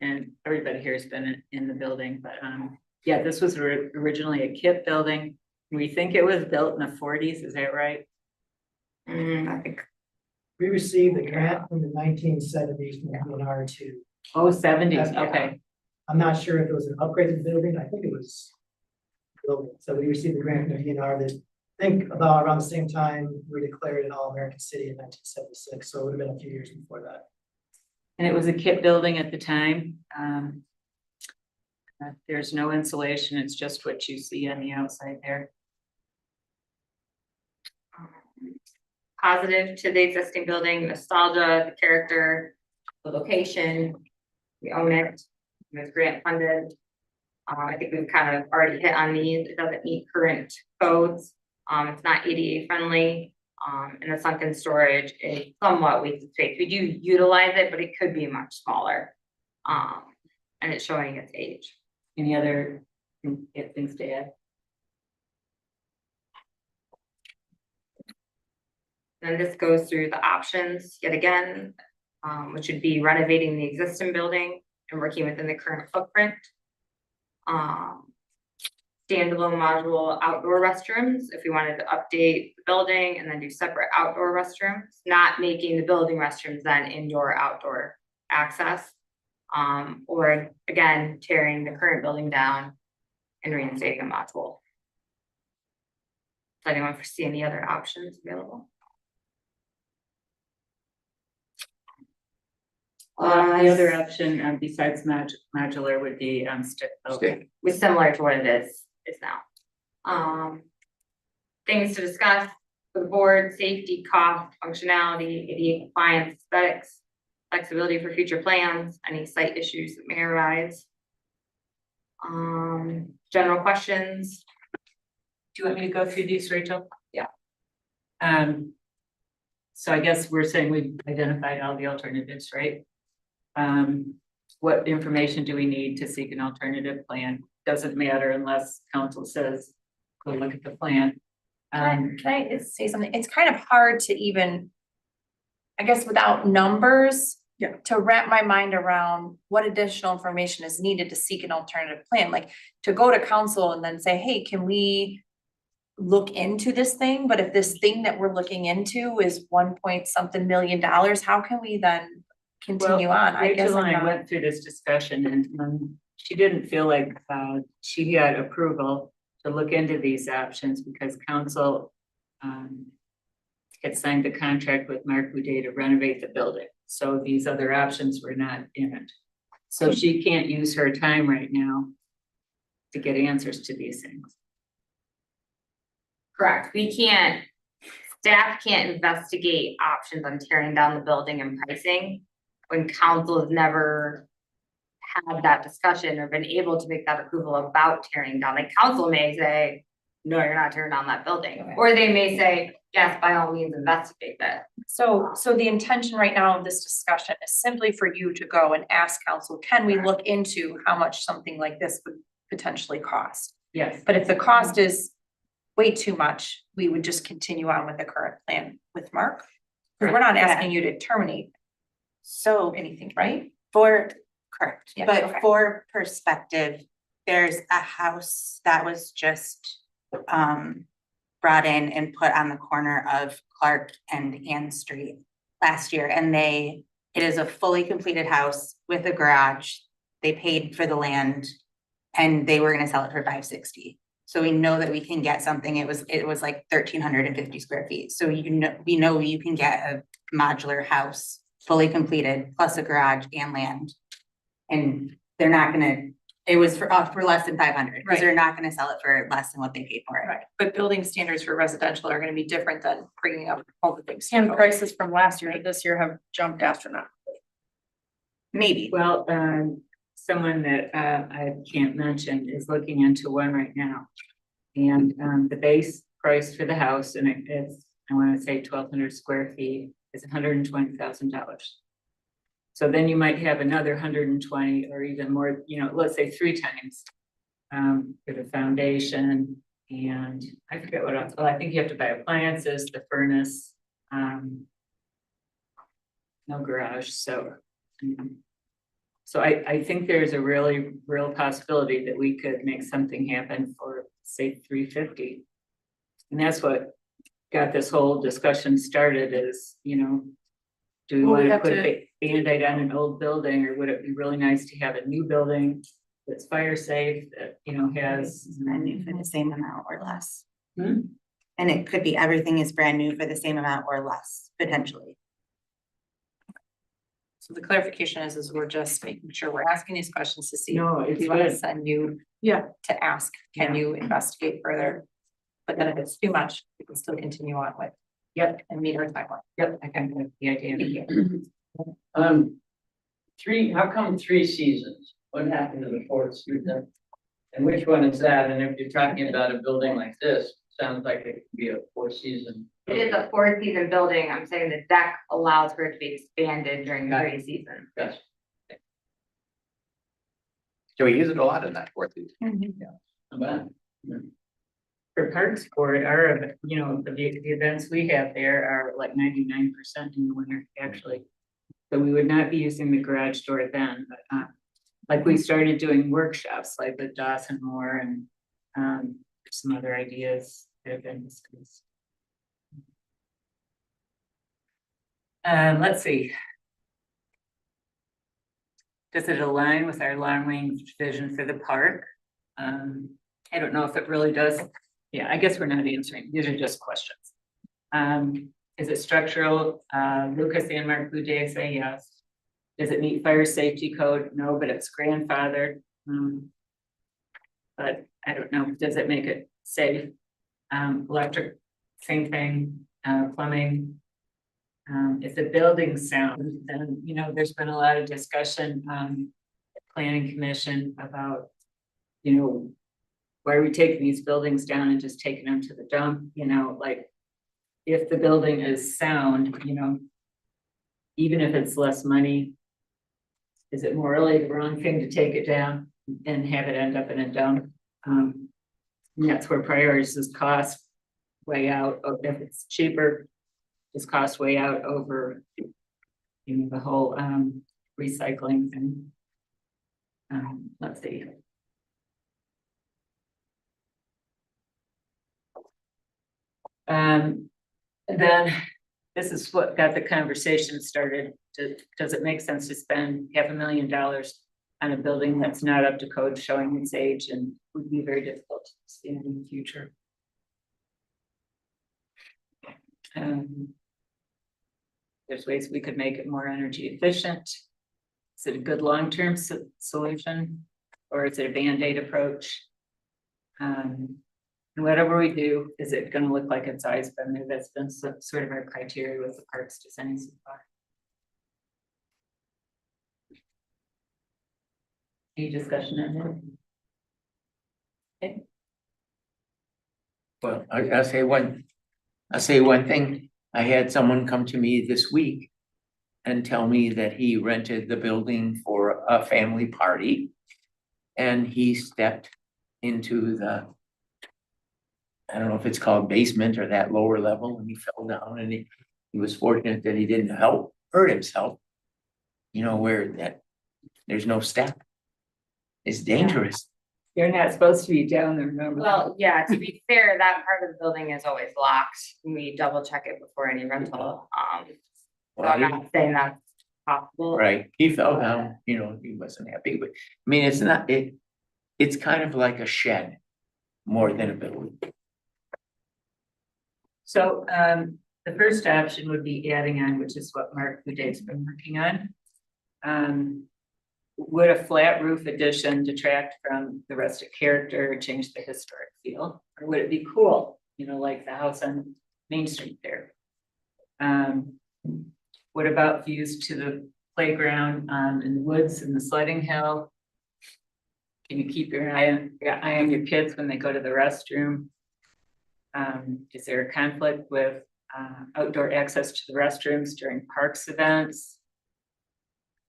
And everybody here has been in the building, but yeah, this was originally a KIPP building. We think it was built in the 40s, is that right? I think. We received a grant in the 1970s from DNR to. Oh, 70s, Yeah. okay. I'm not sure if it was an upgraded building, I think it was. Building, so we received a grant from the DNR that I think about around the same time we declared an all-American city in 1976, so it would have been a few years before that. And it was a KIPP building at the time. There's no insulation, it's just what you see on the outside there. Positive to the existing building, nostalgia, the character, the location, we own it, it's grant funded. I think we've kind of already hit on these, it doesn't meet current codes, it's not ADA friendly, and the sunken storage is somewhat wasted space. We do utilize it, but it could be much smaller. And it's showing its age. Any other things to add? Then this goes through the options yet again, which would be renovating the existing building and working within the current footprint. Standalone module outdoor restrooms, if we wanted to update the building and then do separate outdoor restrooms, not making the building restrooms then indoor, outdoor access. Or again, tearing the current building down and reinstating a module. Does anyone foresee any other options available? The other option, besides modular would be, stick built. Stick. Was similar to what it is now. Things to discuss for the board: safety, cost, functionality, ADA compliance, aesthetics, flexibility for future plans, any site issues that may arise. General questions. Do you want me to go through these, Rachel? Yeah. So I guess we're saying we've identified all the alternatives, right? What information do we need to seek an alternative plan? Doesn't matter unless council says, go look at the plan. Can I say something? It's kind of hard to even, I guess, without numbers. Yeah. To wrap my mind around what additional information is needed to seek an alternative plan, like to go to council and then say, hey, can we look into this thing? But if this thing that we're looking into is 1 point something million, how can we then continue on? I guess Rachel and I I'm not- went through this discussion and she didn't feel like she had approval to look into these options because council had signed a contract with Mark Boudet to renovate the building. So these other options were not in it. So she can't use her time right now to get answers to these things. Correct. Staff can't investigate options on tearing down the building and pricing when council has never had that discussion or been able to make that approval about tearing down. Like council may say, no, you're not tearing down that building. Okay. Or they may say, yes, by all means, investigate that. So the intention right now of this discussion is simply for you to go and ask council, can we look into how much something like this would potentially cost? Yes. But if the cost is way too much, we would just continue on with the current plan with Mark. Because we're not asking you to terminate So anything, right? correct, Yeah, but okay. for perspective, there's a house that was just brought in and put on the corner of Clark and Ann Street last year, and it is a fully completed house with a garage. They paid for the land and they were gonna sell it for $560. So we know that we can get something. It was like 1,350 square feet. So we know you can get a modular house fully completed plus a garage and land. And they're not gonna, it was for less than 500 because they're not gonna sell it for less than what they paid for it. Right, but building standards for residential are gonna be different than bringing up all the things. And prices from last year to this year have jumped astronomically. Maybe. Well, someone that I can't mention is looking into one right now. And the base price for the house, and it's, I wanna say 1,200 square feet, is $120,000. So then you might have another 120 or even more, let's say 3 times for the foundation. And I forget what else. Well, I think you have to buy appliances, the furnace, no garage, so. So I think there's a really real possibility that we could make something happen for, say, 350. And that's what got this whole discussion started is, do we Well, we want to have put to- a Band-Aid on an old building, or would it be really nice to have a new building that's fire safe, that, has. Brand new for the same amount or less. Hmm? And it could be everything is brand new for the same amount or less, potentially. So the clarification is we're just making sure we're asking these questions to see. No, If it's you want to good. send you Yeah. to ask, can Yeah. you investigate further? But then if it's too much, we can still continue on with Yep, and meet our timeline. yep, I kind of like the idea. How come 3 seasons? What happened to the 4th season? And which one is that? And if you're talking about a building like this, sounds like it could be a 4th season. It is a 4th-season building. I'm saying the deck allows for it to be expanded during the Got rainy season. Yes. So we use it a lot in that 4th season. How about? For Parks Board, our, you know, the events we have there are like 99% in the winter, actually. So we would not be using the garage door then, but, like we started doing workshops like with Dawson Moore and, some other ideas that have been discussed. Let's see. Does it align with our long range vision for the park? I don't know if it really does. Yeah, I guess we're not answering. These are just questions. Is it structural? Lucas and Mark Boudet say yes. Does it meet fire safety code? No, but it's grandfathered. But I don't know. Does it make it safe? Electric, same thing. Plumbing. If the building sound, then, you know, there's been a lot of discussion on the planning commission about, you know, why are we taking these buildings down and just taking them to the dump, you know, like if the building is sound, you know, even if it's less money, is it morally the wrong thing to take it down and have it end up in a dump? And that's where priorities is cost way out, or if it's cheaper, just cost way out over, you know, the whole recycling thing. Let's see. Then this is what got the conversation started. Does it make sense to spend $500,000 on a building that's not up to code, showing its age, and would be very difficult to stand in the future? There's ways we could make it more energy efficient. Is it a good long-term solution, or is it a Band-Aid approach? And whatever we do, is it going to look like it's always been there? That's been sort of our criteria with the parks design so far. Any discussion on that? Okay. Well, I'll say one thing. I had someone come to me this week and tell me that he rented the building for a family party. And he stepped into the, I don't know if it's called basement or that lower level, and he fell down, and he was fortunate that he didn't hurt himself. You know, where that there's no step. It's dangerous. You're not supposed to be down there, remember? Well, yeah, to be fair, that part of the building is always locked. We double check it before any rental. So I'm not saying that's possible. Right, he fell down, you know, he wasn't happy, but I mean, it's not, it's kind of like a shed more than a building. So the first option would be adding on, which is what Mark Boudet's been working on. Would a flat roof addition detract from the rustic character or change the historic feel? Or would it be cool, you know, like the house on Main Street there? What about views to the playground in the woods and the sledding hill? Can you keep your eye on your kids when they go to the restroom? Is there a conflict with outdoor access to the restrooms during parks events?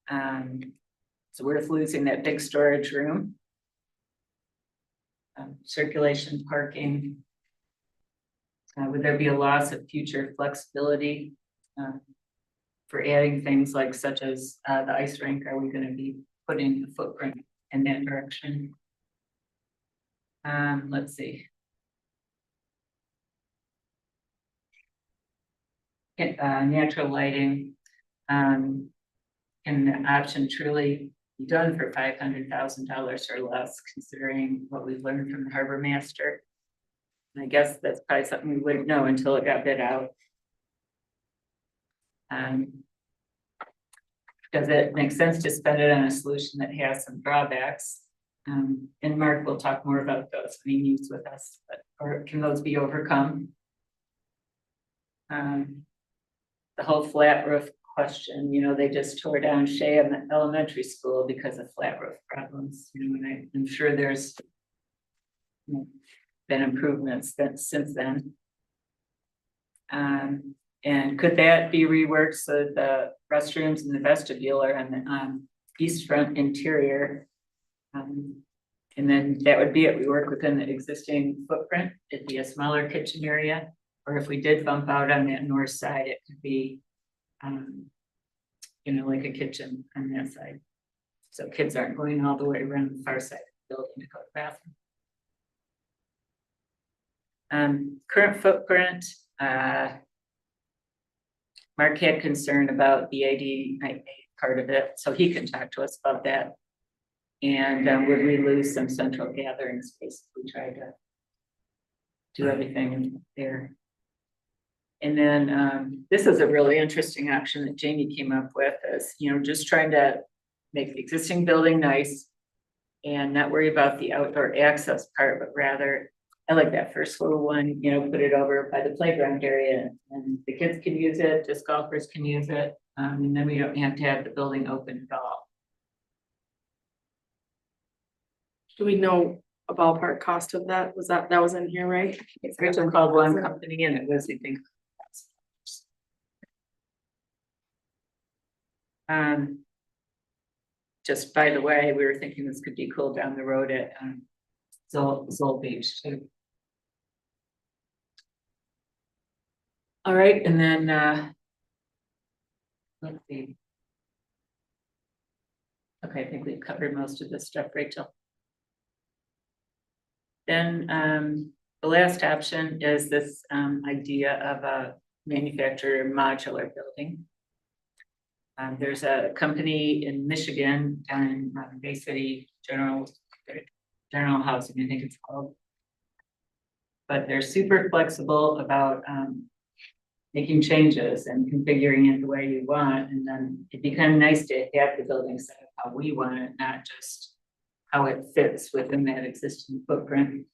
It's worth losing that big storage room. Circulation parking. Would there be a loss of future flexibility for adding things like such as the ice rink? Are we going to be putting a footprint in that direction? Let's see. Natural lighting. Can the option truly be done for $500,000 or less, considering what we've learned from the harbor master? And I guess that's probably something we wouldn't know until it got bid out. Does it make sense to spend it on a solution that has some drawbacks? And Mark will talk more about those when he meets with us, but, or can those be overcome? The whole flat roof question, you know, they just tore down Shea Elementary School because of flat roof problems, you know, and I'm sure there's been improvements since then. And could that be reworked so the restrooms and the vestibule are on the east front interior? And then that would be it. We work within the existing footprint. It'd be a smaller kitchen area. Or if we did bump out on that north side, it could be, you know, like a kitchen on that side. So kids aren't going all the way around the far side of the building to go to the bathroom. Current footprint, Mark had concern about the AD part of it, so he can talk to us about that. And would we lose some central gathering space if we tried to do everything there? And then this is a really interesting option that Jamie came up with, is, you know, just trying to make the existing building nice and not worry about the outdoor access part, but rather, I like that first little one, you know, put it over by the playground area and the kids can use it, disc golfers can use it. And then we don't have to have the building open at all. Do we know a ballpark cost of that? Was that was in here, right? It's originally called One Company and it was, I think. Just by the way, we were thinking this could be cool down the road at Zoll Beach too. All right, and then let's see. Okay, I think we've covered most of this stuff, Rachel. Then the last option is this idea of a manufacturer modular building. There's a company in Michigan down in Bay City General Housing, I think it's called. But they're super flexible about making changes and configuring it the way you want. And then it'd be kind of nice to have the building set up how we want it, not just how it fits within that existing footprint.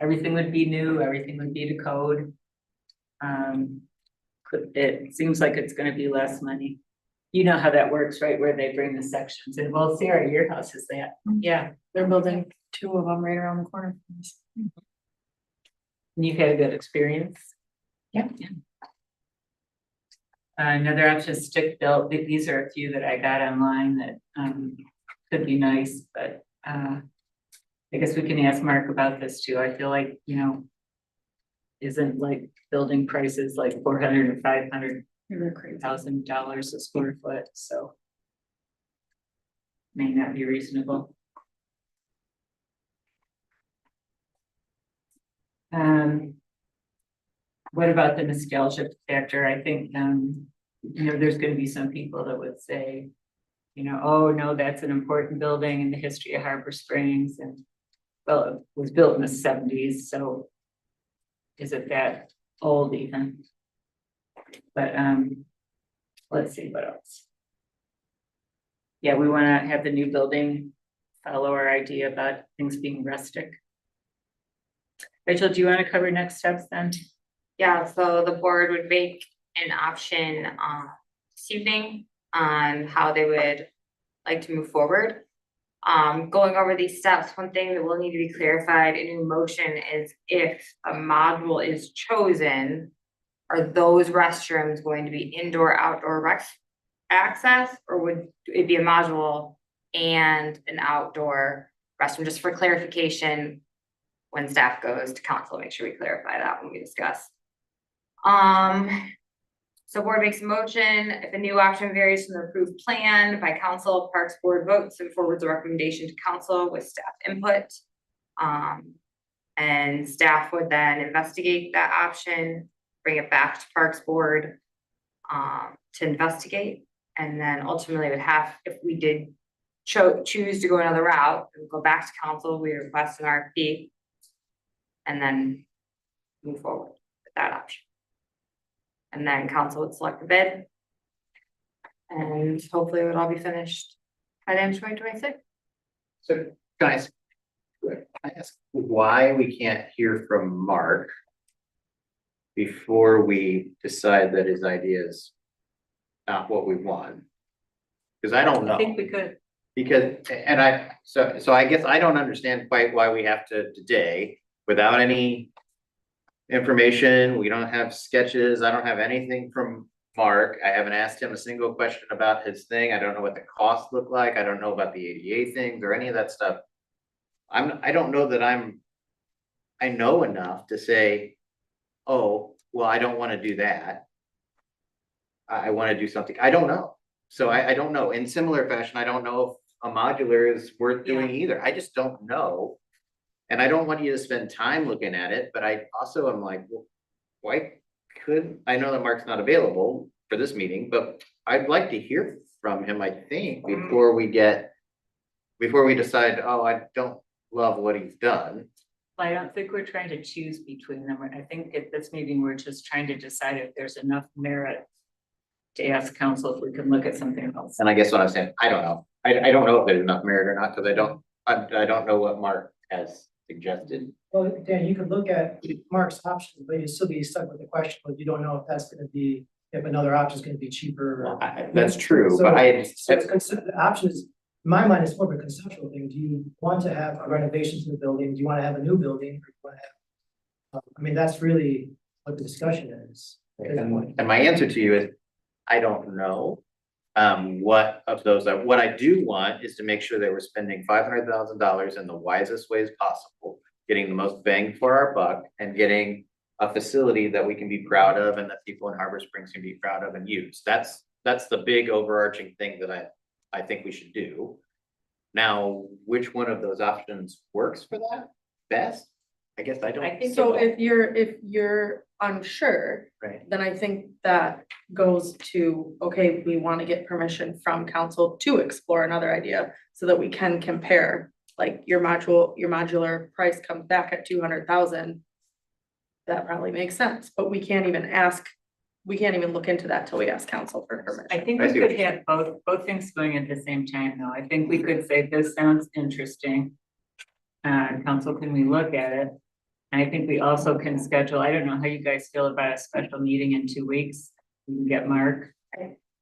Everything would be new, everything would be to code. It seems like it's gonna be less money. You know how that works, right? Where they bring the sections in. Well, Sarah, your house is that. Yeah, They're building 2 of them right around the corner from us. and you've had a good experience. Yeah. Another option is stick built. These are a few that I got online that could be nice, but I guess we can ask Mark about this too. I feel like, you know, isn't like building prices like $400 or $500,000 a square foot, so may not be reasonable. What about the nostalgia factor? I think, you know, there's gonna be some people that would say, you know, oh, no, that's an important building in the history of Harbor Springs. And well, it was built in the 70s, so is it that old even? But let's see what else. Yeah, we wanna have the new building follow our idea about things being rustic. Rachel, do you wanna cover next steps then? Yeah, so the board would make an option this evening on how they would like to move forward. Going over these steps, one thing that will need to be clarified in your motion is if a module is chosen, are those restrooms going to be indoor, outdoor access, or would it be a module and an outdoor restroom? Just for clarification, when staff goes to council, make sure we clarify that when we discuss. So board makes a motion, if a new option varies from the approved plan by council, Parks Board votes and forwards a recommendation to council with staff input. And staff would then investigate that option, bring it back to Parks Board to investigate. And then ultimately would have, if we did choose to go another route, we would go back to council, we request an RFP. And then move forward with that option. And then council would select the bid. And hopefully it would all be finished by the end of 2026. So can I ask why we can't hear from Mark before we decide that his idea is not what we want? Because I don't know. I think we could. Because, and so I guess I don't understand quite why we have to today, without any information, we don't have sketches, I don't have anything from Mark, I haven't asked him a single question about his thing, I don't know what the costs look like, I don't know about the ADA things or any of that stuff. I don't know that I know enough to say, oh, well, I don't wanna do that. I wanna do something, I don't know. So I don't know. In similar fashion, I don't know if a modular is worth doing either. I just don't know. And I don't want you to spend time looking at it, but I also am like, well, why I know that Mark's not available for this meeting, but I'd like to hear from him, I think, before we decide, oh, I don't love what he's done. I don't think we're trying to choose between them. I think at this meeting, we're just trying to decide if there's enough merit to ask council if we can look at something else. And I guess what I'm saying, I don't know. I don't know if there's enough merit or not, because I don't know what Mark has suggested. Well, Dan, you could look at Mark's options, but you'd still be stuck with the question, but you don't know if that's gonna be, if another option is gonna be cheaper. Well, that's true, but So the option is, in my mind, it's more of a conceptual thing. Do you want to have a renovation to the building? Do you want to have a new building? Or do you want to have? I mean, that's really what the discussion is. And my answer to you is, I don't know. What of those, what I do want is to make sure that we're spending $500,000 in the wisest ways possible, getting the most bang for our buck, and getting a facility that we can be proud of and that people in Harbor Springs can be proud of and use. That's the big overarching thing that I think we should do. Now, which one of those options works for that best? I guess I don't. I think So if you're unsure, Right. then I think that goes to, okay, we want to get permission from council to explore another idea so that we can compare, like your modular price comes back at 200,000. That probably makes sense, but we can't even look into that till we ask council for permission. I think I we see what could you're have both things going at the same time, though. I think we could say, this sounds interesting. Council, can we look at it? And I think we also can schedule, I don't know how you guys feel about a special meeting in 2 weeks. We can get Mark.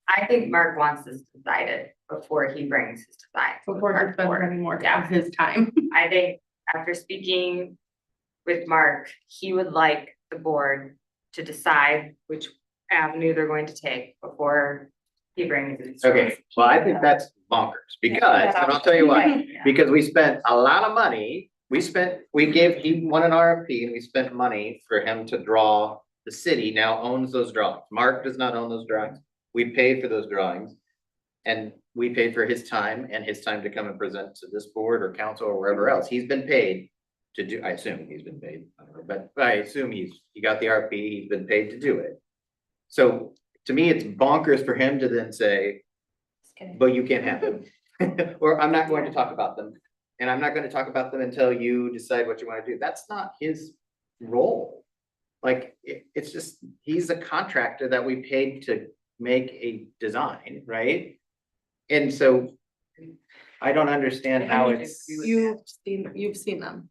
I think Mark wants this decided before he brings his design. to the Before he park spends board. any more Yeah. of his time. I think after speaking with Mark, he would like the board to decide which avenue they're going to take before he brings his. Okay, well, I think that's bonkers, because, and I'll tell you why, because we spent a lot of money. He won an RFP and we spent money for him to draw. The city now owns those drawings. Mark does not own those drawings. We paid for those drawings. And we paid for his time to come and present to this board or council or wherever else. He's been paid to do, I assume he's been paid, I don't know, but I assume he got the RFP, he's been paid to do it. So to me, it's bonkers for him to then say, but you can't have them. Or I'm not going to talk about them. And I'm not going to talk about them until you decide what you want to do. That's not his role. Like, it's just, he's a contractor that we paid to make a design, right? And so I don't understand how it's. You've seen them.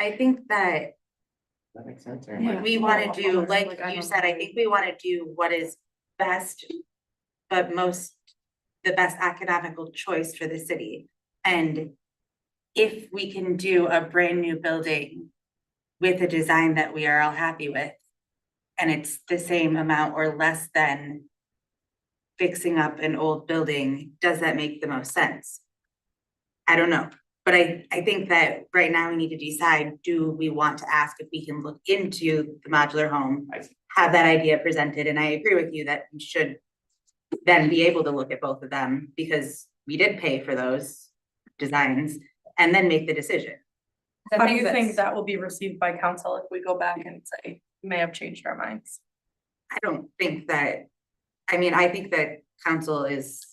I think that That makes sense. we wanna do, like you said, I think we wanna do what is best, but the best economical choice for the city. And if we can do a brand new building with a design that we are all happy with, and it's the same amount or less than fixing up an old building, does that make the most sense? I don't know, but I think that right now we need to decide, do we want to ask if we can look into the modular home? Have that idea presented, and I agree with you that we should then be able to look at both of them, because we did pay for those designs, and then make the decision. How do you think that will be received by council if we go back and say, we may have changed our minds? I don't think that, I mean, I think that council is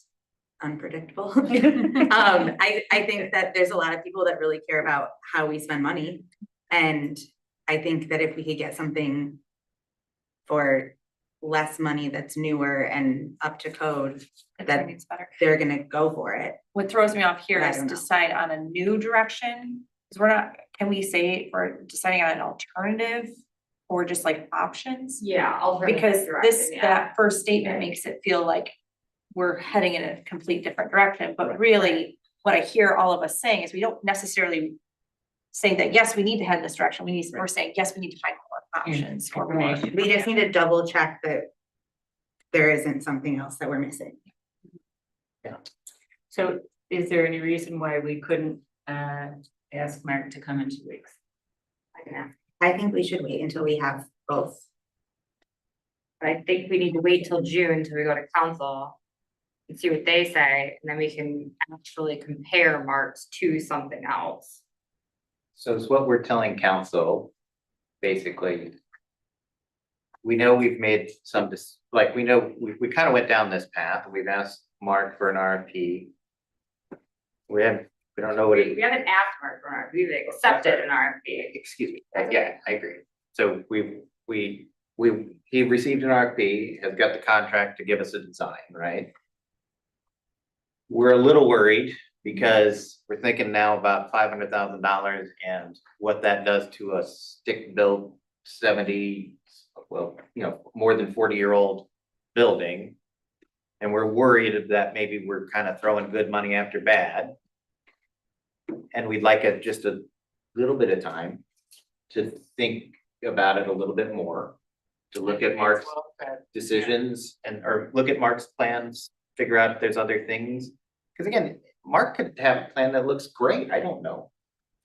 unpredictable. I think that there's a lot of people that really care about how we spend money. And I think that if we could get something for less money that's newer and up to code, that It's better. they're gonna go for it. What throws me off here I is don't know. decide on a new direction, because we're not, can we say we're deciding on an alternative? Or just like options? Yeah. Because that first statement makes it feel like we're heading in a complete different direction, but really, what I hear all of us saying is we don't necessarily say that, yes, we need to head in this direction, we're saying, yes, we need to find more options or more. We just need to double check that there isn't something else that we're missing. So is there any reason why we couldn't ask Mark to come in 2 weeks. I think we should wait until we have both. But I think we need to wait till June till we go to council and see what they say, and then we can actually compare marks to something else. So it's what we're telling council, basically. We know we've made some, we know, we kind of went down this path, we've asked Mark for an RFP. We don't know what We haven't asked Mark for an RFP, we've accepted an RFP. excuse me, yeah, I agree. So he received an RFP, has got the contract to give us a design, right? We're a little worried because we're thinking now about $500,000 and what that does to a stick-built 70, well, more than 40-year-old building. And we're worried that maybe we're kind of throwing good money after bad. And we'd like just a little bit of time to think about it a little bit more, to look at Mark's decisions or look at Mark's plans, figure out if there's other things. Because again, Mark could have a plan that looks great, I don't know.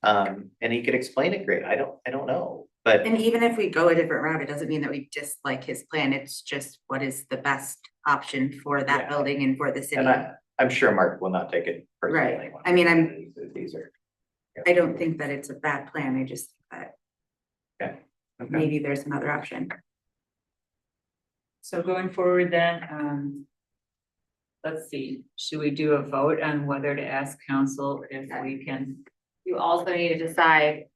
And he could explain it great, I don't know, but. And even if we go a different route, it doesn't mean that we dislike his plan. It's just what is the best option for that Yeah. building and for the city. And I'm sure Mark will not take it personally. Right. I mean, These are. I don't think that it's a bad plan. I just think that Okay. maybe there's another option. So going forward then, let's see, should we do a vote on whether to ask council if we can? You also need to decide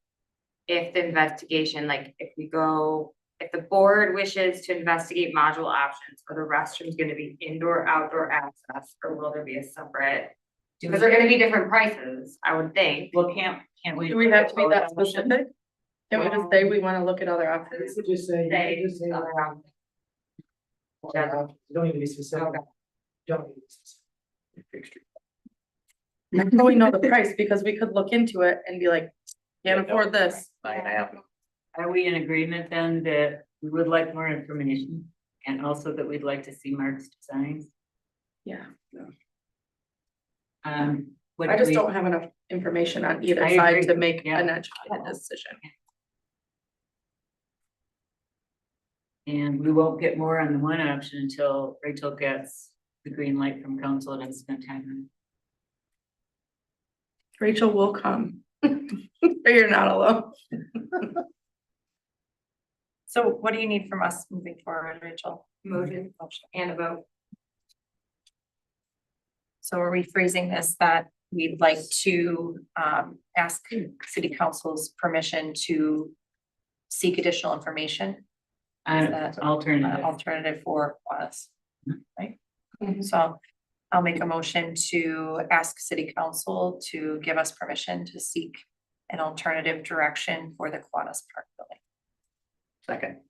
if the investigation, like if the board wishes to investigate module options, are the restrooms gonna be indoor, outdoor access, or will there be a separate? Because they're gonna be different prices, I would think. Well, can't we? Do we have to be that specific? Can we just say we wanna look at other options? You could just say, you just say. You don't need to be specific. Okay. You don't need to be specific. But we know the price because we could look into it and be like, can't afford this. 9.5. Are we in agreement then that we would like more information and also that we'd like to see Mark's designs? Yeah, What I do just we- don't have enough information on either I side agree. to make Yeah. an educated decision. And we won't get more on the one option until Rachel gets the green light from council and has spent time on Rachel will come. But you're not alone. So what do you need from us moving forward, Rachel? Motion and a vote. So are we phrasing this that we'd like to ask city council's permission to seek additional information? Is that alternative. alternative for us, right? So I'll make a motion to ask city council to give us permission to seek an alternative direction for the Kiwanis Park building. Second.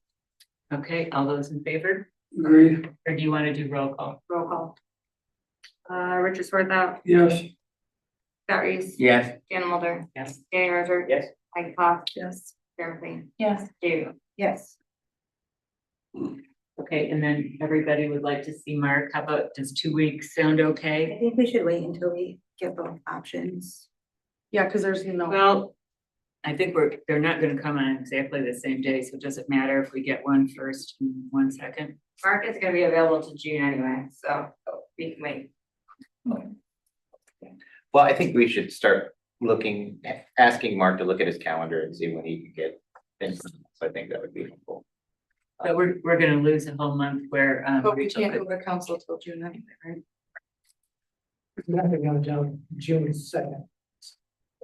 Okay, all those in favor? Agreed. Or do you want to do roll call? Roll call. Richard Swarthout, Yes. Scott Reese, Yes, Jana Mulder, Yes. Danny Roger. Yes. Mike Fox, Yes. Jeremy Clean, Yes. Dave. Yes. Okay, and then everybody would like to see Mark. How about, does 2 weeks sound I okay? think we should wait until we get both options. Yeah, cause there's no, Well, I think they're not gonna come on exactly the same day, so it doesn't matter if we get one first and one second. Mark is gonna be available to June anyway, so we can wait. Well, I think we should start asking Mark to look at his calendar and see when he can get things. So I think that would be helpful. But we're gonna lose a whole month where but we Rachel can't could- go to council till June anyway, right? We're not gonna go June 2nd.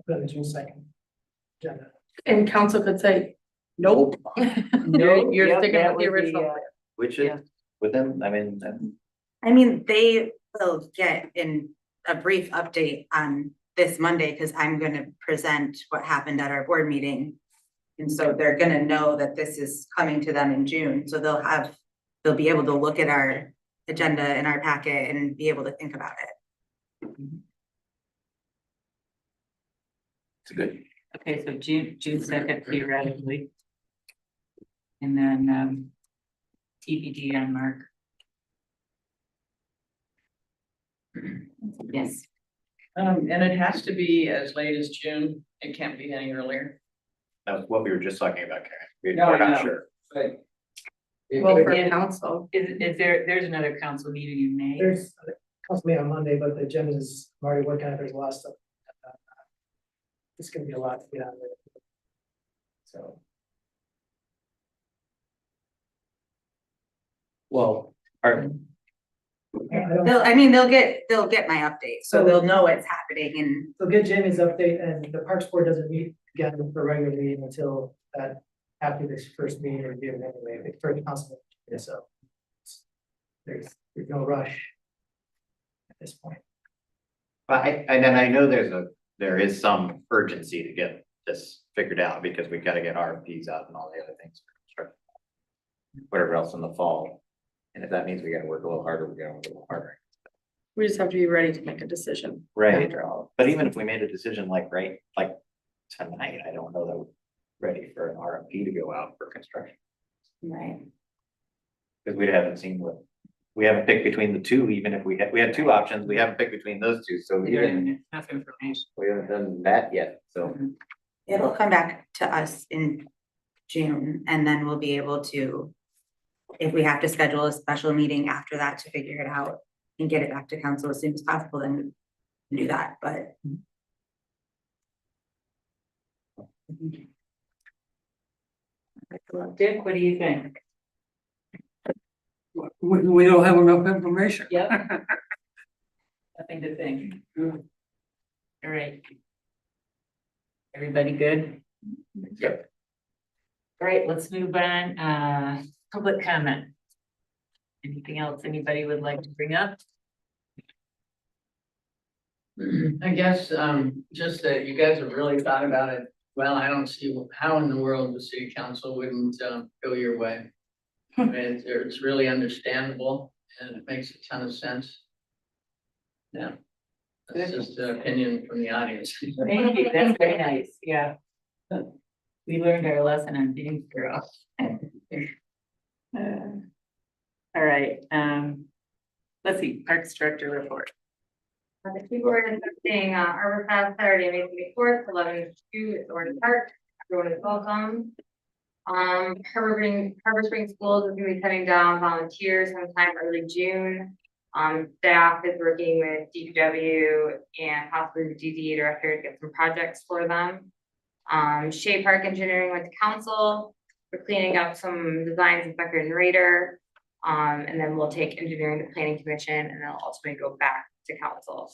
Put it on June 2nd. Agenda. And council could say, nope. No, You're yep, sticking that with the would be, original. Which Yeah. is within, I mean, they will get a brief update on this Monday, because I'm gonna present what happened at our board meeting. And so they're gonna know that this is coming to them in June, so they'll be able to look at our agenda in our packet and be able to think about it. it's good. Okay, so June 2nd theoretically. And then TBD on Mark. Yes. And it has to be as late as June. It can't be any earlier. That was what we were just talking about, Karen. No, We're I not know. sure. But. Well, for Yeah. council, Is there's another council meeting in May? There's a council meeting on Monday, but the agenda is, I'm already working on it, there's a lot of stuff. It's gonna be a lot to get on there. So, Well, our, I don't, they'll get my update, so they'll know it's happening and so get Jamie's update, and the Parks Board doesn't meet again for a regular meeting until that, after this first meeting or given anyway, the first council meeting, so. There's no rush at this point. but and then I know there is some urgency to get this figured out because we gotta get RFPs out and all the other things. for construction, whatever else in the fall. And if that means we gotta work a little harder, we gotta work a little harder. we just have to be ready to make a decision. Right. After all. But even if we made a decision like tonight, I don't know that we're ready for an RFP to go out for construction. Right. Because we haven't seen we haven't picked between the two, even if we had two options, we haven't picked between those two, so We we don't have enough information. haven't done that yet, so. it'll come back to us in June, and then we'll be able to, if we have to schedule a special meeting after that to figure it out and get it back to council as soon as possible, then we can do that, but Dick, what do you think? We don't have enough information. Yep. Nothing to think. All right. Everybody good? Yep. All right, let's move on, public comment. Anything else anybody would like to bring up? I guess, just that you guys have really thought about it. Well, I don't see how in the world the city council wouldn't, go your way. I mean, it's really understandable and it makes a ton of sense. Yeah. That's just an opinion from the audience. Thank you, that's very nice, yeah. We learned our lesson on being thorough. All right, let's see, Parks Director report. The tree board is hosting Arbor Fest Saturday, May 24th, 11 to 2 at Thornton Park. Everyone is welcome. Harbor Springs Schools is gonna be cutting down volunteers sometime early June. Staff is working with DPW and possibly the DDA director to get some projects for them. Shea Park Engineering went to council. We're cleaning up some designs with Becker and Raider. And then we'll take engineering to planning commission and then ultimately go back to council.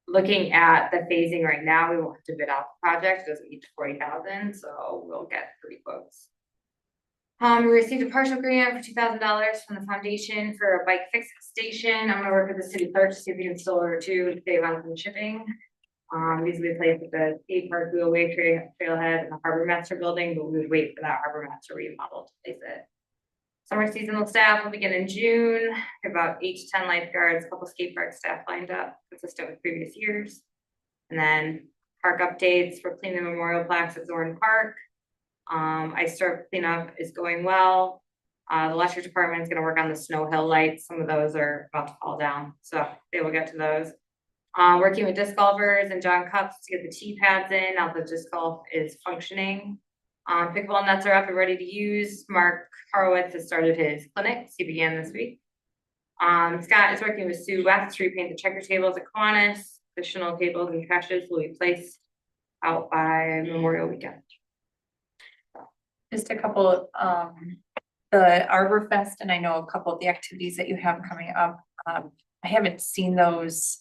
Looking at the phasing right now, we won't have to bid out the project, it doesn't need 40,000, so we'll get pretty close. We received a partial grant for $2,000 from the foundation for a bike fix station. I'm gonna work with the city clerk to see if we can still order two to save on some shipping. These will be placed at the skate park, wheelway trailhead and the harbor master building, but we would wait for that harbor master remodel to place it. Summer seasonal staff will begin in June, about 8 to 10 lifeguards, a couple skate park staff lined up, consistent with previous years. And then park updates for cleaning the memorial plaques at Zorn Park. Ice storm cleanup is going well. The electric department is gonna work on the Snow Hill lights. Some of those are about to fall down, so they will get to those. Working with disc golfers and John Cups to get the tee pads in, now the disc golf is functioning. Pickleball nets are up and ready to use. Mark Horowitz has started his clinics. He began this week. Scott is working with Sue West to repaint the checker tables at Kiwanis. Additional tables and trashes will be placed out by Memorial Weekend. Just a couple, the Arbor Fest, and I know a couple of the activities that you have coming up. I haven't seen those.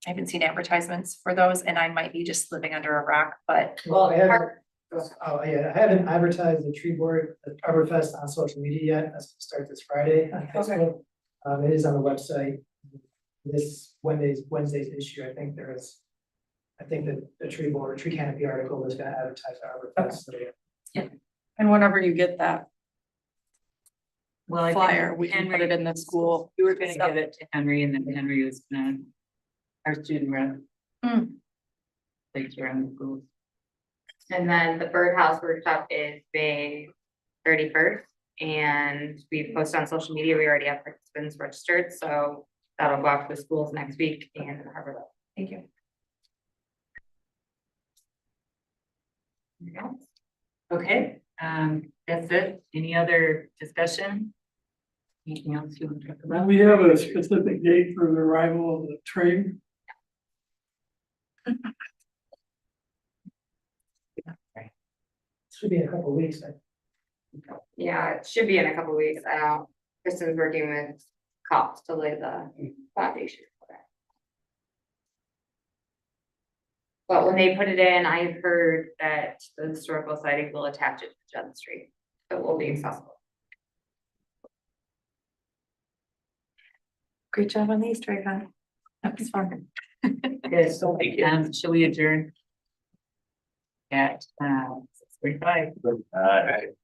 I haven't seen advertisements for those, and I might be just living under a rock, but Well, I haven't advertised the tree board, the Arborfest on social media yet. That's gonna start this Friday on Facebook. It is on the website. This Wednesday's issue, I think that the tree board, tree canopy article is gonna advertise Arborfest. And whenever you get that Well, I think flyer, we can put it in the school. You were gonna give it to Henry and then Henry was gonna, our student rep. Takes around the schools. And then the birdhouse workshop is May 31st. And we posted on social media, we already have participants registered, so That'll go out to the schools next week and Harvard. Thank you. Okay, that's it. Any other discussion? Anything else you want to talk about? We have a specific date for the arrival of the train. Should be in a couple of weeks, Yeah, it should be in a couple weeks. Kristen's working with cops to lay the foundation for it. But when they put it in, I've heard that the historical society will attach it to Judd Street. So it will be accessible. Great job on the Easter egg hunt. That was fun. Good, so, shall we adjourn? At 6:45.